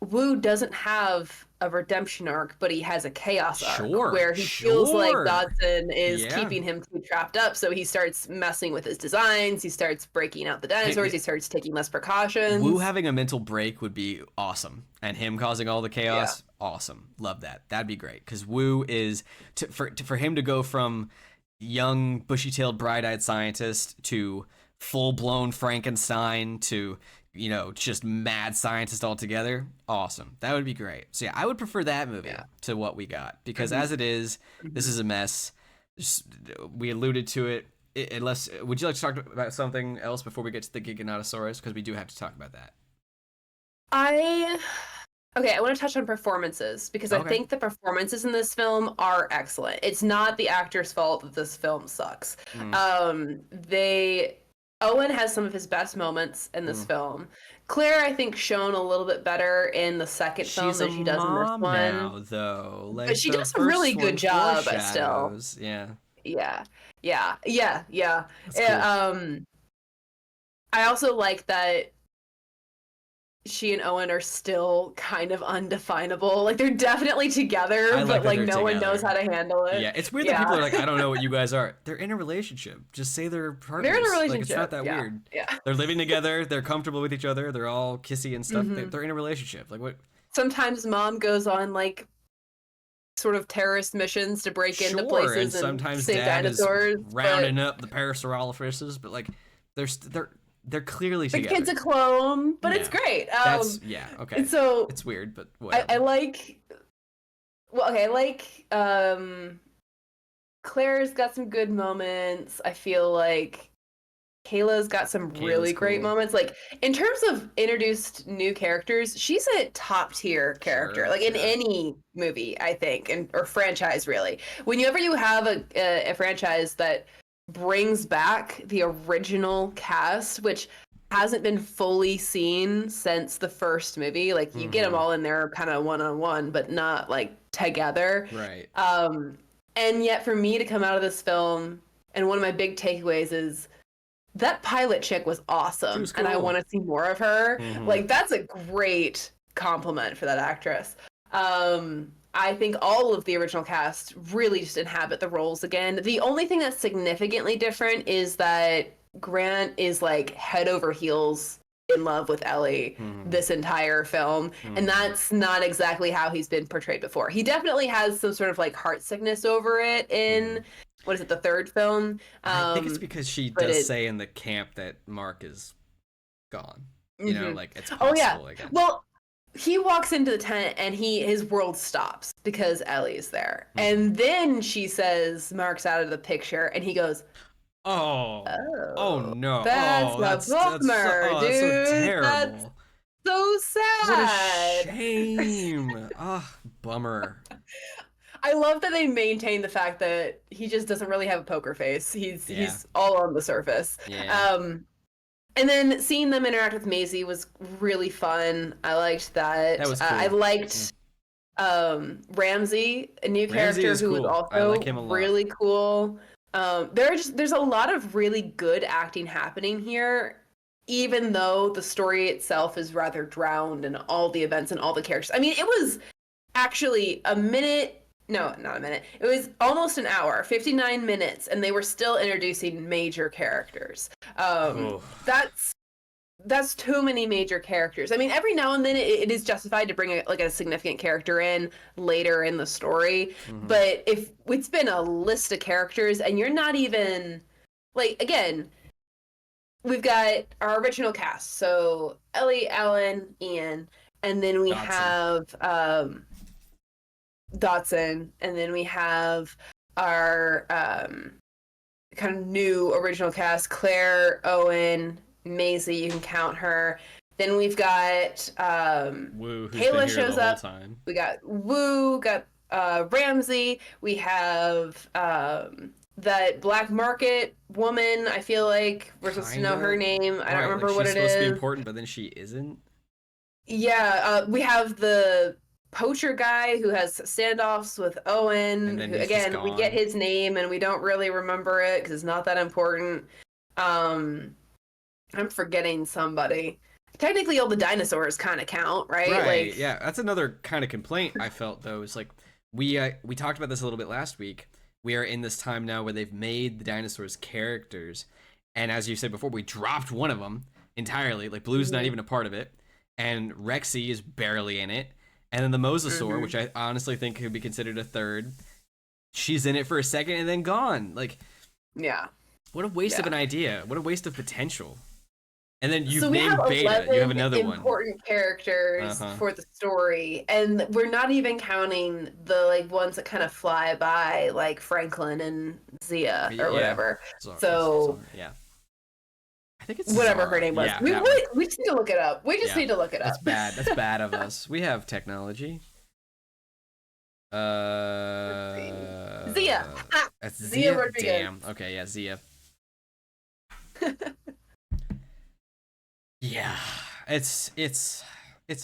Wu doesn't have a redemption arc, but he has a chaos arc sure, where he feels like sure. Dodson is Yeah. keeping him too trapped up. So he starts messing with his designs. He starts breaking out the dinosaurs. He starts taking less Wu precautions. having a mental break would be awesome, and him causing all the Yeah. chaos, awesome. Love that. That'd be great because Wu is for him to go from young, bushy-tailed, bright-eyed scientist to full-blown Frankenstein to just mad scientist altogether. Awesome. That would be great. So yeah, I would prefer that movie Yeah. to what we got because Hmm. as it is, this Hmm. is a mess. Just, we alluded to it. Unless, would you like to talk about something else before we get to the Giganotosaurus? Because we do have to talk about that. I Okay, I want to touch on performances because I Okay. think the performances in this film are excellent. It's not the actor's fault that this film sucks. Mm, They Owen has some of his best moments in this mm. film. Claire, I think, shown a little bit better in the second film She's a than she does in this mom one, now, though. but Like she the does a really first good one job. Still, foreshadows. Yeah, yeah, yeah. that's Eh, cool. I also like that she and Owen are still kind of undefinable. Like they're definitely I together, like but that like they're no one knows how together. to handle Yeah, it. it's weird that people Yeah. are like, I don't know what you guys are. They're in a relationship. Just say they're They're in a partners. Like it's not relationship. that Yeah. weird. Yeah. They're living together. They're comfortable with each other. They're all kissy and stuff. Hmm. They're in a relationship. Like what? Sometimes mom goes on like sort of terrorist missions to break into Sure. And places and sometimes save dad is dinosaurs, but rounding up the Parasaurolophuses, but like they're clearly the kid's together. a clone, but it's Yeah. great. That's yeah, And okay. so It's weird, but I whatever. like well, okay, I like Claire's got some good moments. I feel like Kayla's got some Kayla's really great cool. moments. Like in terms of introduced new characters, she's a top tier character. Sure, Like in sure. any movie, I think, and or franchise really. Whenever you have a franchise that brings back the original cast, which hasn't been fully seen since the first movie, like you get them Mm-hmm. all in there kind of one on one, but not like together. Right. Um, and yet for me to come out of this film, and one of my big takeaways is that pilot chick was She awesome was and I want cool. to see more of her. Mm-hmm. Like that's a great compliment for that actress. I think all of the original cast really just inhabit the roles again. The only thing that's significantly different is that Grant is like head over heels in love with Ellie Mm-hmm. this entire film, and Mm-hmm. that's not exactly how he's been portrayed before. He definitely has some sort of like heart sickness over it Mm-hmm. in what is it, the third film? I think it's because she But does it say in the camp that Mark is gone. hmm. Like it's Oh yeah. possible again. Well, he walks into the tent and his world stops because Ellie's there. Mm-hmm. And then she says Mark's out of the picture and he goes, Oh. Oh "Oh, no. that's Oh, a bummer, that's so dude. That's terrible. so What a sad." shame. Ah, bummer. I love that they maintain the fact that he just doesn't really have a poker face. Yeah. He's all on the surface. Yeah. Um And then seeing them interact with Maisie was really fun. I liked That that. was I cool. Yeah. liked Ramsey, a new Ramsey character is who was cool. I like also him a lot. really cool. There's a lot of really good acting happening here, even though the story itself is rather drowned in all the events and all the characters. I mean, it was actually a minute. No, not a minute. It was almost an hour, 59 minutes, and they were still introducing major characters. Oh. That's too many major characters. I mean, every now and then it is justified to bring like a significant character in later in the story, Mm-hmm. but if it's been a list of characters and you're not even like again, we've got our original cast, so Ellie, Alan, Ian, and then we Dodson. have Dotson, and then we have our kind of new original cast: Claire, Owen, Maisie. You can count her. Then we've got Woo, who's been Kayla here the shows whole up. time. We got Wu. Got Ramsey. We have that black market woman. I feel like we're supposed to know her Kinda. name. I don't Right, like remember what she's it supposed to be is. important, but then she isn't. Yeah, we have the poacher guy who has standoffs with And Owen, then who he's just again we get gone. his name and we don't really remember it because it's not that important. Um, I'm forgetting somebody. Technically, all the dinosaurs kind of count, right? Right. Like, Yeah, that's another kind of complaint I felt though. Is like we talked about this a little bit last week. We are in this time now where they've made the dinosaurs characters, and as you said before, we dropped one of them entirely. Like Blue's not mhm, even a part of it, and Rexy is barely in it, and then the Mosasaur, which mhm, I honestly think could be considered a third, she's in it for a second and then gone. Like, yeah, what a waste of yeah. an idea. What a waste of potential. And then you've So we have named Beta. You have 11 another one. important characters Uh-huh. for the story, and we're not even counting the like ones that kind of fly by, like Franklin and Zia or Yeah. whatever. Zara, So yeah. I think it's whatever her Zara. name was. Yeah, We that one. we, we just need to look it up. We just Yeah. need to look it That's up. bad. That's bad of us. We have technology. Let's see. Zia. Ha! That's Zia Zia. Rodriguez. Damn. Okay, yeah, Zia. Yeah. It's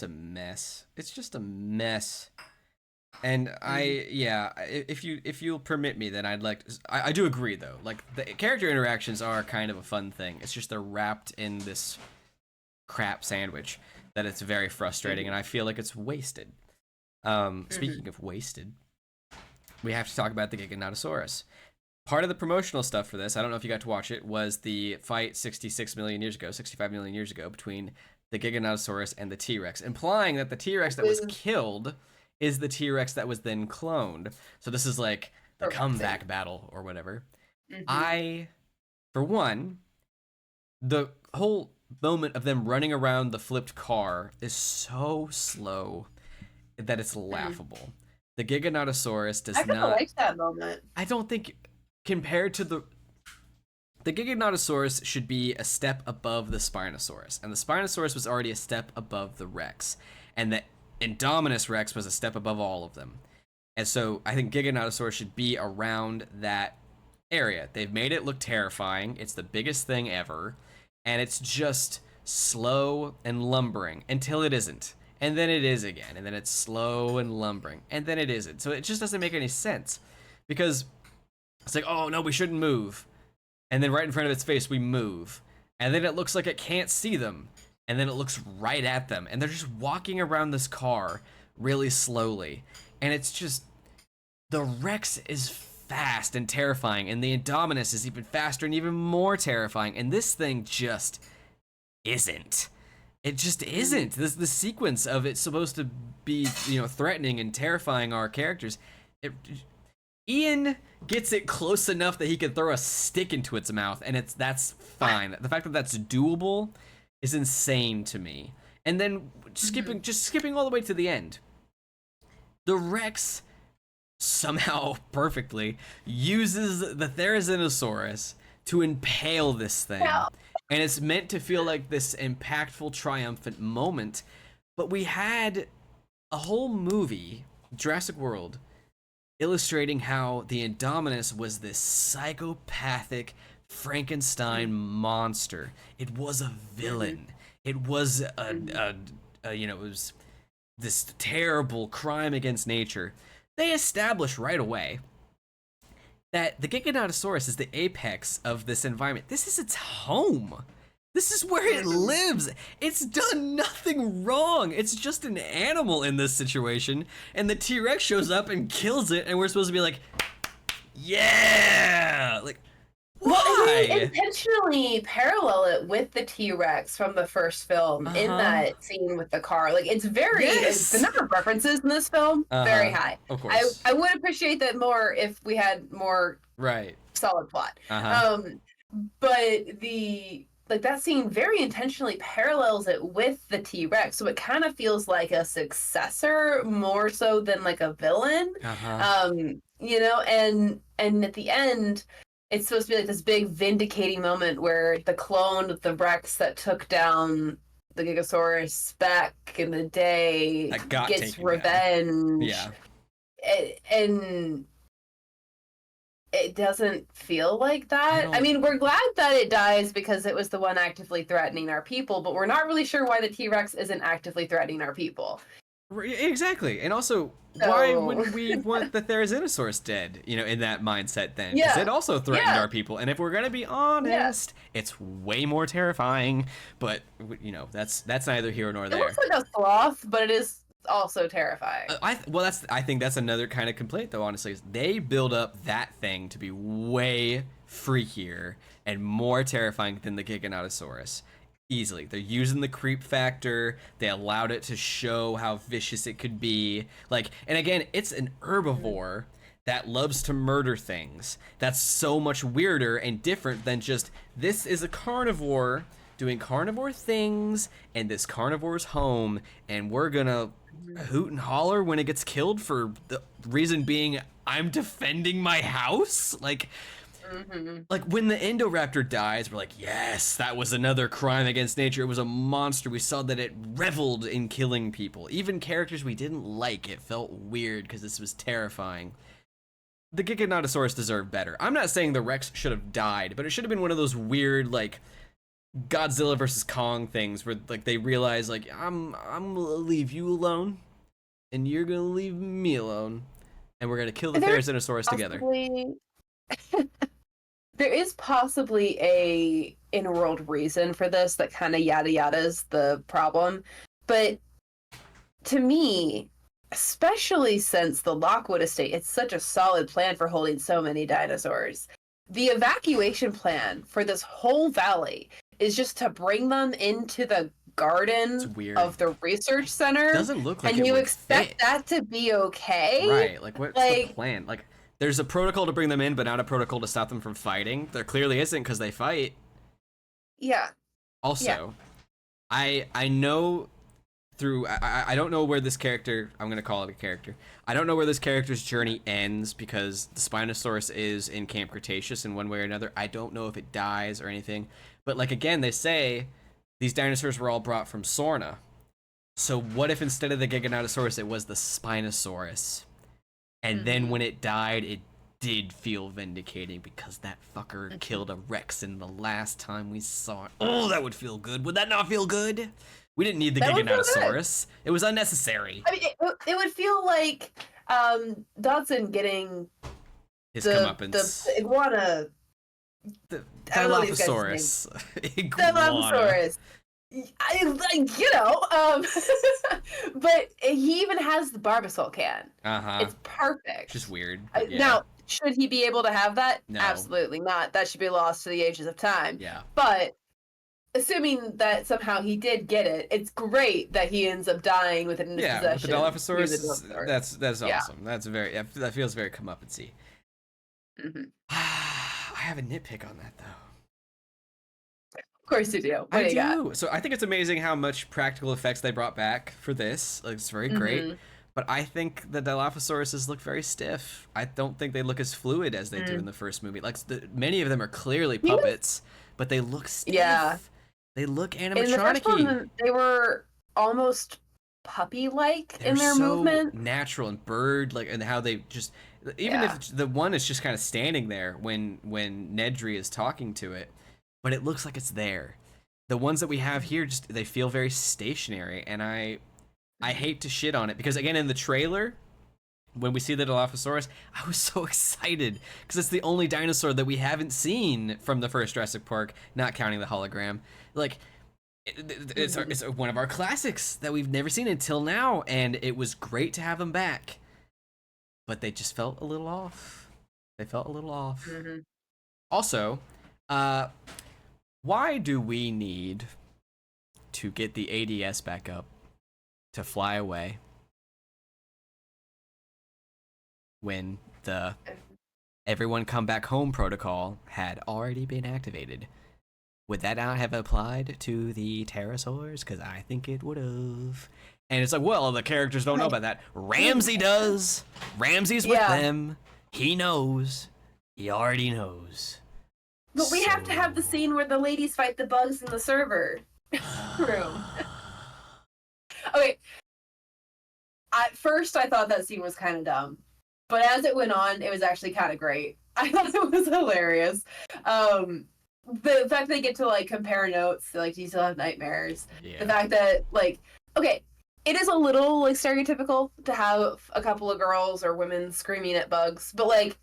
a mess. It's just a mess. And Mhm. if you'll permit me, then I'd like I do agree though. Like the character interactions are kind of a fun thing. It's just they're wrapped in this crap sandwich that it's very frustrating, and I feel like it's wasted. Mhm. Speaking of wasted, we have to talk about the Giganotosaurus. Part of the promotional stuff for this, I don't know if you got to watch it, was the fight 66 million years ago, 65 million years ago between the Giganotosaurus and the T-Rex, implying that the T-Rex that was With killed is the T-Rex that was then cloned. So this is like the Correxy. comeback battle or whatever. Mhm. I, for one, the whole moment of them running around the flipped car is so slow that it's Mhm. laughable. The Giganotosaurus I does kind of not. liked that moment. I don't think compared to the Giganotosaurus should be a step above the Spinosaurus, and the Spinosaurus was already a step above the Rex, and the Indominus Rex was a step above all of them. And so I think Giganotosaurus should be around that area. They've made it look terrifying. It's the biggest thing ever, and it's just slow and lumbering until it isn't. And then it is again, and then it's slow and lumbering, and then it isn't. So it just doesn't make any sense because it's like, oh no, we shouldn't move. And then right in front of its face, we move. And then it looks like it can't see them. And then it looks right at them. And they're just walking around this car really slowly. And it's just, the Rex is fast and terrifying. And the Indominus is even faster and even more terrifying. And this thing just isn't. It just Mhm. isn't. The sequence of it's supposed to be, threatening and terrifying our characters. It, Ian gets it close enough that he can throw a stick into its mouth, and that's fine. The fact that that's doable is insane to me. And then Mhm. skipping all the way to the end, the Rex somehow perfectly uses the Therizinosaurus to impale this thing, Yeah. and it's meant to feel like this impactful, triumphant moment. But we had a whole movie, Jurassic World, illustrating how the Indominus was this psychopathic Frankenstein Mhm. monster. It was a Mhm. villain. It was Mhm. it was this terrible crime against nature. They established right away that the Giganotosaurus is the apex of this environment. This is its home. This is where it Mhm. lives. It's done nothing wrong. It's just an animal in this situation. And the T Rex shows up and kills it, and we're supposed to be like, yeah! Like, Well, and they why? intentionally parallel it with the T-Rex from the first film Uh in huh. that scene with the car. Like it's very the Yes! number of references in this film Uh very huh. high. Of I course. I would appreciate that more if we had more Right. solid plot. Uh huh. Um, but the like that scene very intentionally parallels it with the T-Rex, so it kind of feels like a successor more so than like a villain. Uh huh. And at the end, it's supposed to be like this big vindicating moment where the clone of the Rex that took down the Gigasaurus back in the day That got gets taken down. revenge Yeah. and it doesn't feel like I that. I don't mean, we're glad that it dies because it was the one actively threatening our people, but we're not really sure why the T-Rex isn't actively threatening our people. exactly, and also why So, wouldn't we want the Therizinosaurus dead? In that mindset then, because it yeah, also threatened yeah, our people. And if we're gonna be yeah. honest, it's way more terrifying. But that's neither here nor It looks there. like a sloth, but it is also terrifying. I think that's another kind of complaint though. Honestly, is they build up that thing to be way freakier and more terrifying than the Giganotosaurus. Easily, they're using the creep factor. They allowed it to show how vicious it could be. Like, and again, it's an herbivore that loves to murder things. That's so much weirder and different than just this is a carnivore doing carnivore things and this carnivore's home, and we're gonna hoot and holler when it gets killed for the reason being I'm defending my house. Mm-hmm. Like when the Indoraptor dies, we're like, yes, that was another crime against nature. It was a monster. We saw that it reveled in killing people. Even characters we didn't like, it felt weird because this was terrifying. The Giganotosaurus deserved better. I'm not saying the Rex should have died, but it should have been one of those weird, like, Godzilla versus Kong things where, like, they realize, like, I'm gonna leave you alone, and you're gonna leave me alone, and we're gonna kill the There's Therizinosaurus together. possibly there is possibly a in-world reason for this that kind of yada yada's the problem, but to me, especially since the Lockwood estate, it's such a solid plan for holding so many dinosaurs. The evacuation plan for this whole valley is just to bring them into the It's garden weird. of the research center, Doesn't look like and it you would expect fit. that to be okay? Right, like what's the Like, plan? Like there's a protocol to bring them in, but not a protocol to stop them from fighting. There clearly isn't because they fight. yeah, yeah. Also, I know I don't know where this character, I'm gonna call it a character. I don't know where this character's journey ends because the Spinosaurus is in Camp Cretaceous in one way or another. I don't know if it dies or anything. But like again, they say these dinosaurs were all brought from Sorna. So what if instead of the Giganotosaurus it was the Spinosaurus? And then when it died, it did feel vindicating because that fucker killed a Rex in the last time we saw it. Oh, that would feel good. Would that not feel good? We didn't need the That would feel good. Giganotosaurus. It was unnecessary. I mean, it would feel like Dodson getting His the comeuppance. iguana. The I don't know these guys' names. Dilophosaurus. The Dilophosaurus. But he even has the Barbasol can. Uh-huh. It's perfect. Just weird. Yeah. Now, should he be able to have that? No. Absolutely not. That should be lost to the ages of time. Yeah. But assuming that somehow he did get it, it's great that he ends up dying with it in his possession. Yeah, with the Dilophosaurus, that's Yeah. awesome. That feels very comeuppance-y. Mm-hmm. I have a nitpick on that though. Of course you do. What I do you do. got? So I think it's amazing how much practical effects they brought back for this. Like, it's very great. But I think the Dilophosauruses look very stiff. I don't think they look as fluid as they do in the first movie. Like many of them are clearly puppets, but they look stiff. Yeah. They look animatronic-y. In the first one, they were almost puppy-like in their movement. Natural and bird-like, and how they just even if the one is just kind of standing there when Nedry is talking to it, but it looks like it's there. The ones that we have here just they feel very stationary, and I hate to shit on it because again in the trailer when we see the Dilophosaurus, I was so excited because it's the only dinosaur that we haven't seen from the first Jurassic Park, not counting the hologram. Like it's one of our classics that we've never seen until now, and it was great to have them back. But they just felt a little off. They felt a little off. Also, why do we need to get the ADS back up to fly away when the everyone come back home protocol had already been activated? Would that not have applied to the pterosaurs? Because I think it would have. And it's like, well, the characters don't know about that. Ramsey does. Ramsey's with them. He knows. He already knows. But we have to have the scene where the ladies fight the bugs in the server room. Okay. At first, I thought that scene was kind of dumb. But as it went on, it was actually kind of great. I thought it was hilarious. The fact they get to like compare notes, like, do you still have nightmares? Yeah. The fact that like, okay, it is a little like stereotypical to have a couple of girls or women screaming at bugs, but like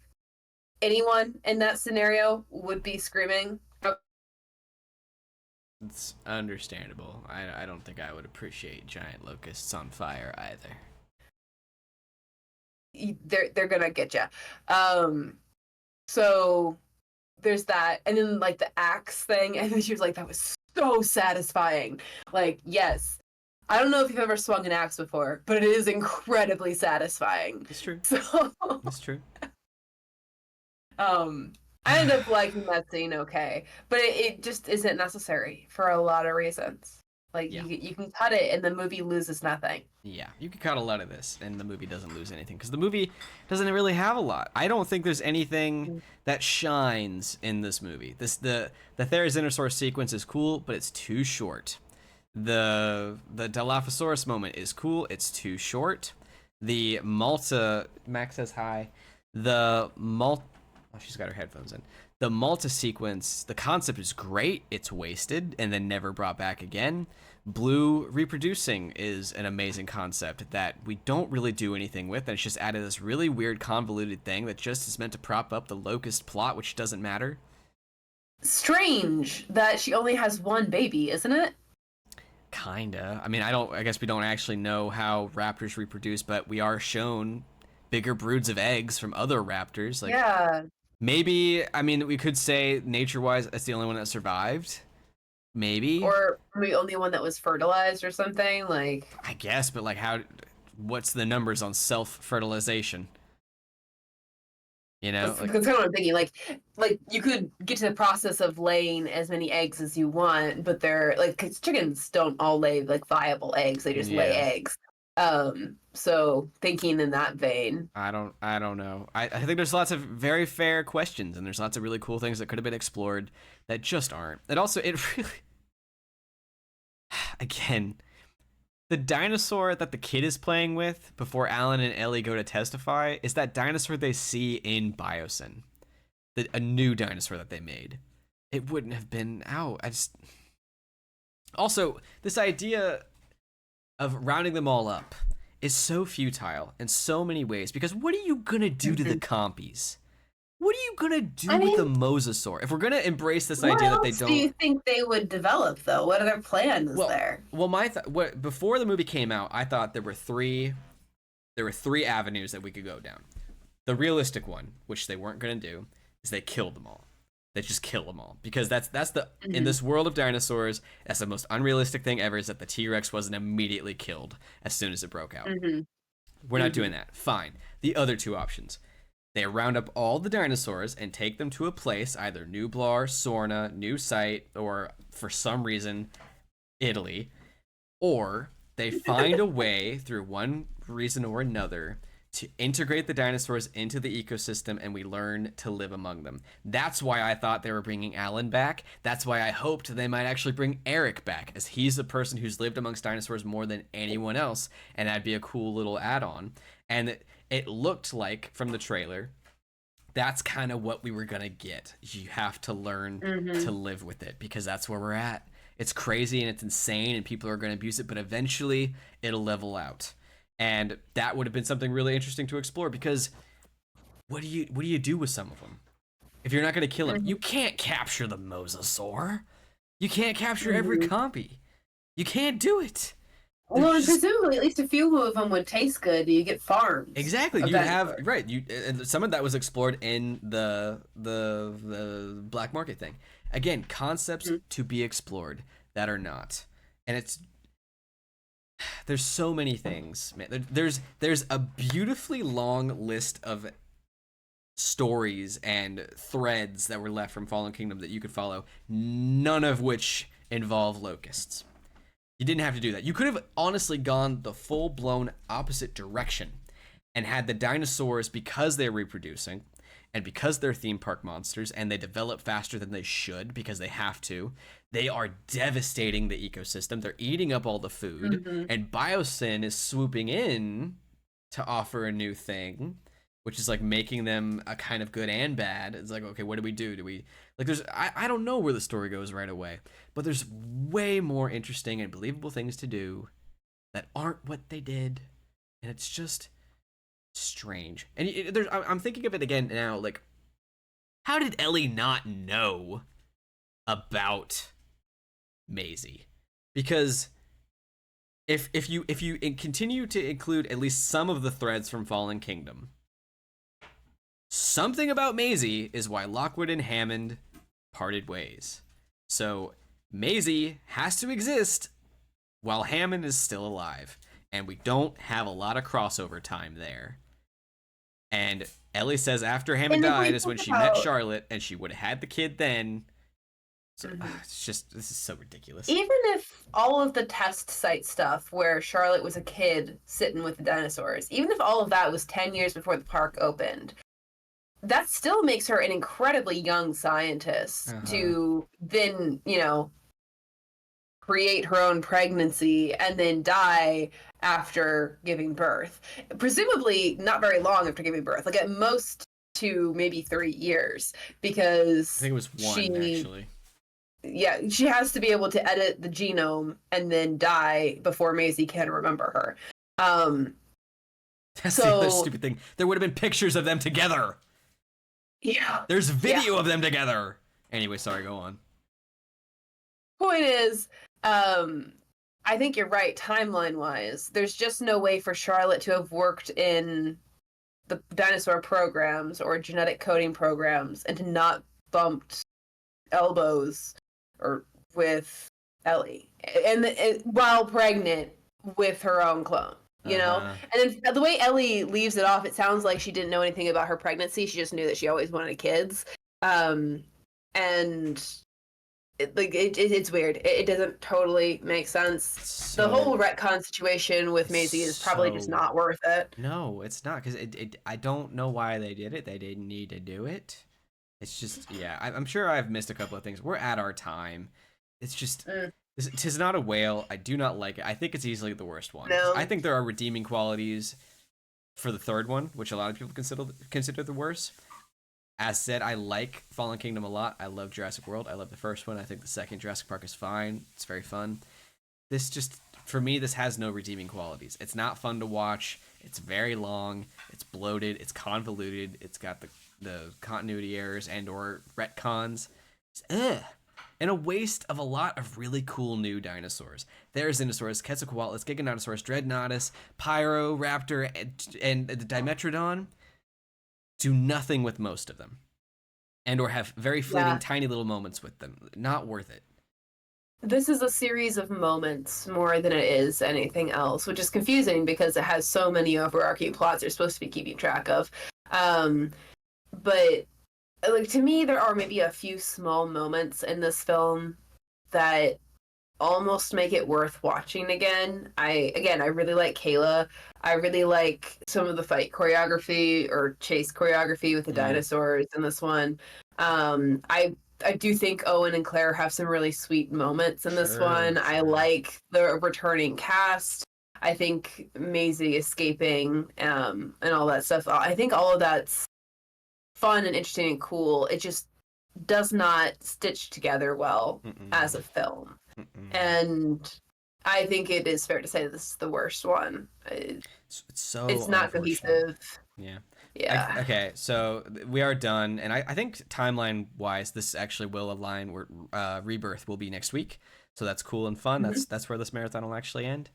anyone in that scenario would be screaming. It's understandable. I don't think I would appreciate giant locusts on fire either. They're gonna get you. So there's that, and then like the axe thing, and then she was like, "That was so satisfying." Like, yes, I don't know if you've ever swung an axe before, but it is incredibly satisfying. It's true. So, It's true. I ended up liking that scene okay, but it just isn't necessary for a lot of reasons. Like, Yeah. you can cut it, and the movie loses nothing. Yeah, you could cut a lot of this, and the movie doesn't lose anything because the movie doesn't really have a lot. I don't think there's anything that shines in this movie. The Therizinosaurus sequence is cool, but it's too short. The Dilophosaurus moment is cool. It's too short. The Malta, Max says hi. The Malta, oh, she's got her headphones in. The Malta sequence, the concept is great. It's wasted and then never brought back again. Blue reproducing is an amazing concept that we don't really do anything with, and it's just added this really weird convoluted thing that just is meant to prop up the locust plot, which doesn't matter. Strange that she only has one baby, isn't it? Kinda. I mean, I guess we don't actually know how raptors reproduce, but we are shown bigger broods of eggs from other raptors. Like, Yeah. maybe, I mean, we could say nature-wise, that's the only one that survived. Maybe. Or the only one that was fertilized or something, like. I guess, but like, what's the numbers on self-fertilization? You know? That's kind of what I'm thinking. Like you could get to the process of laying as many eggs as you want, but they're like, because chickens don't all lay like viable eggs; they just lay eggs. So thinking in that vein. I don't know. I think there's lots of very fair questions, and there's lots of really cool things that could have been explored that just aren't. And also, it really, again, the dinosaur that the kid is playing with before Alan and Ellie go to testify is that dinosaur they see in Biosyn, a new dinosaur that they made. It wouldn't have been out. Also, this idea of rounding them all up is so futile in so many ways, because what are you gonna do to the compies? What are you gonna do with the mosasaur? If we're gonna embrace this idea that they don't, what else do you think they would develop though? What other plans there? Well, before the movie came out, I thought there were three avenues that we could go down. The realistic one, which they weren't gonna do, is they killed them all. They just kill them all, because that's the in this world of dinosaurs, that's the most unrealistic thing ever, is that the T-Rex wasn't immediately killed as soon as it broke out. We're not doing that. Fine. The other two options: they round up all the dinosaurs and take them to a place, either Nublar, Sorna, New Site, or for some reason, Italy, or they find a way through one reason or another to integrate the dinosaurs into the ecosystem, and we learn to live among them. That's why I thought they were bringing Alan back. That's why I hoped they might actually bring Eric back, as he's the person who's lived amongst dinosaurs more than anyone else, and that'd be a cool little add-on. And it looked like, from the trailer, that's kind of what we were gonna get. You have to learn to live with it, because that's where we're at. It's crazy and it's insane, and people are gonna abuse it, but eventually it'll level out. And that would have been something really interesting to explore, because what do you do with some of them if you're not going to kill them? You can't capture the mosasaur. You can't capture every compy. You can't do it. Well, presumably at least a few of them would taste good. You get farms. Exactly. You have right. And some of that was explored in the black market thing. Again, concepts to be explored that are not, and there's so many things, man. There's a beautifully long list of stories and threads that were left from Fallen Kingdom that you could follow, none of which involve locusts. You didn't have to do that. You could have honestly gone the full-blown opposite direction and had the dinosaurs, because they're reproducing and because they're theme park monsters and they develop faster than they should because they have to, they are devastating the ecosystem. They're eating up all the food, and Biosyn is swooping in to offer a new thing. which is like making them a kind of good and bad. It's like, okay, what do we do? Do we like? There's I don't know where the story goes right away, but there's way more interesting and believable things to do that aren't what they did, and it's just strange. And I'm thinking of it again now. Like, how did Ellie not know about Maisie? Because if you continue to include at least some of the threads from Fallen Kingdom, something about Maisie is why Lockwood and Hammond parted ways. So Maisie has to exist while Hammond is still alive, and we don't have a lot of crossover time there. And Ellie says after Hammond died is when she met Charlotte, and she would have had the kid then. So it's just, this is so ridiculous. Even if all of the test site stuff where Charlotte was a kid sitting with the dinosaurs, even if all of that was 10 years before the park opened, that still makes her an incredibly young scientist to then, create her own pregnancy and then die after giving birth. Presumably not very long after giving birth, like at most 2, maybe 3 years, because I think it was 1 actually. Yeah, she has to be able to edit the genome and then die before Maisie can remember her. That's the other stupid thing. There would have been pictures of them together. Yeah. There's video of them together. Anyway, sorry, go on. Point is, I think you're right, timeline-wise. There's just no way for Charlotte to have worked in the dinosaur programs or genetic coding programs and to not bumped elbows or with Ellie, and while pregnant with her own clone, And then the way Ellie leaves it off, it sounds like she didn't know anything about her pregnancy. She just knew that she always wanted kids, and it's weird. It doesn't totally make sense. The whole retcon situation with Maisie is probably just not worth it. No, it's not, because I don't know why they did it. They didn't need to do it. It's just, yeah, I'm sure I've missed a couple of things. We're at our time. It's just, tis not a whale. I do not like it. I think it's easily the worst one. No. I think there are redeeming qualities for the third one, which a lot of people consider the worst. As said, I like Fallen Kingdom a lot. I love Jurassic World. I love the first one. I think the second Jurassic Park is fine. It's very fun. This just, for me, this has no redeeming qualities. It's not fun to watch. It's very long. It's bloated. It's convoluted. It's got the continuity errors and or retcons. And a waste of a lot of really cool new dinosaurs. There's Dinosaurs, Quetzalcoatlus, Giganotosaurus, Dreadnoughtus, Pyro, Raptor, and the Dimetrodon. Do nothing with most of them. And or have very fleeting tiny little moments with them. Not worth it. This is a series of moments more than it is anything else, which is confusing because it has so many overarching plots you're supposed to be keeping track of. But like, to me, there are maybe a few small moments in this film that almost make it worth watching again. I really like Kayla. I really like some of the fight choreography or chase choreography with the dinosaurs in this one. I do think Owen and Claire have some really sweet moments in this one. I like the returning cast. I think Maisie escaping and all that stuff. I think all of that's fun and interesting and cool. It just does not stitch together well as a film. And I think it is fair to say this is the worst one. It's not cohesive. Yeah. Okay, so we are done, and I think timeline-wise, this actually will align. Where Rebirth will be next week, so that's cool and fun. That's where this marathon will actually end.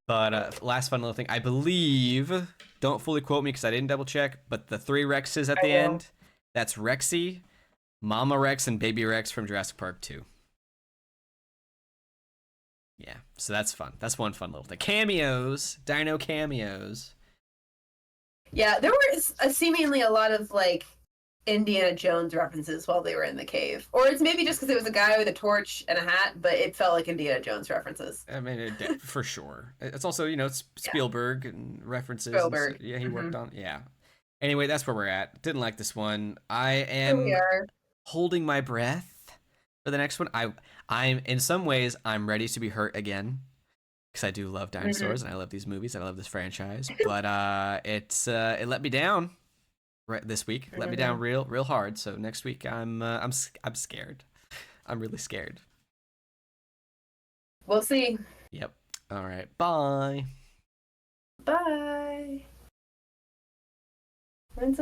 But last fun little thing, I believe, don't fully quote me because I didn't double check, but the 3 Rexes at the end, that's Rexy, Mama Rex, and Baby Rex from Jurassic Park 2. Yeah, so that's fun. That's one fun little thing. Cameos, dino cameos. Yeah, there were seemingly a lot of like Indiana Jones references while they were in the cave. Or it's maybe just because it was a guy with a torch and a hat, but it felt like Indiana Jones references. I mean, for sure. It's also, it's Spielberg and references. Spielberg. And he worked on, Anyway, that's where we're at. Didn't like this one. I am holding my breath for the next one. I'm in some ways, I'm ready to be hurt again. because I do love Mm-hmm. dinosaurs and I love these movies and I love this franchise. But it let me down this week. Let me down Mm-hmm. real hard. So next week I'm scared. I'm really scared. We'll see. Yep. All right. Bye. Bye. When's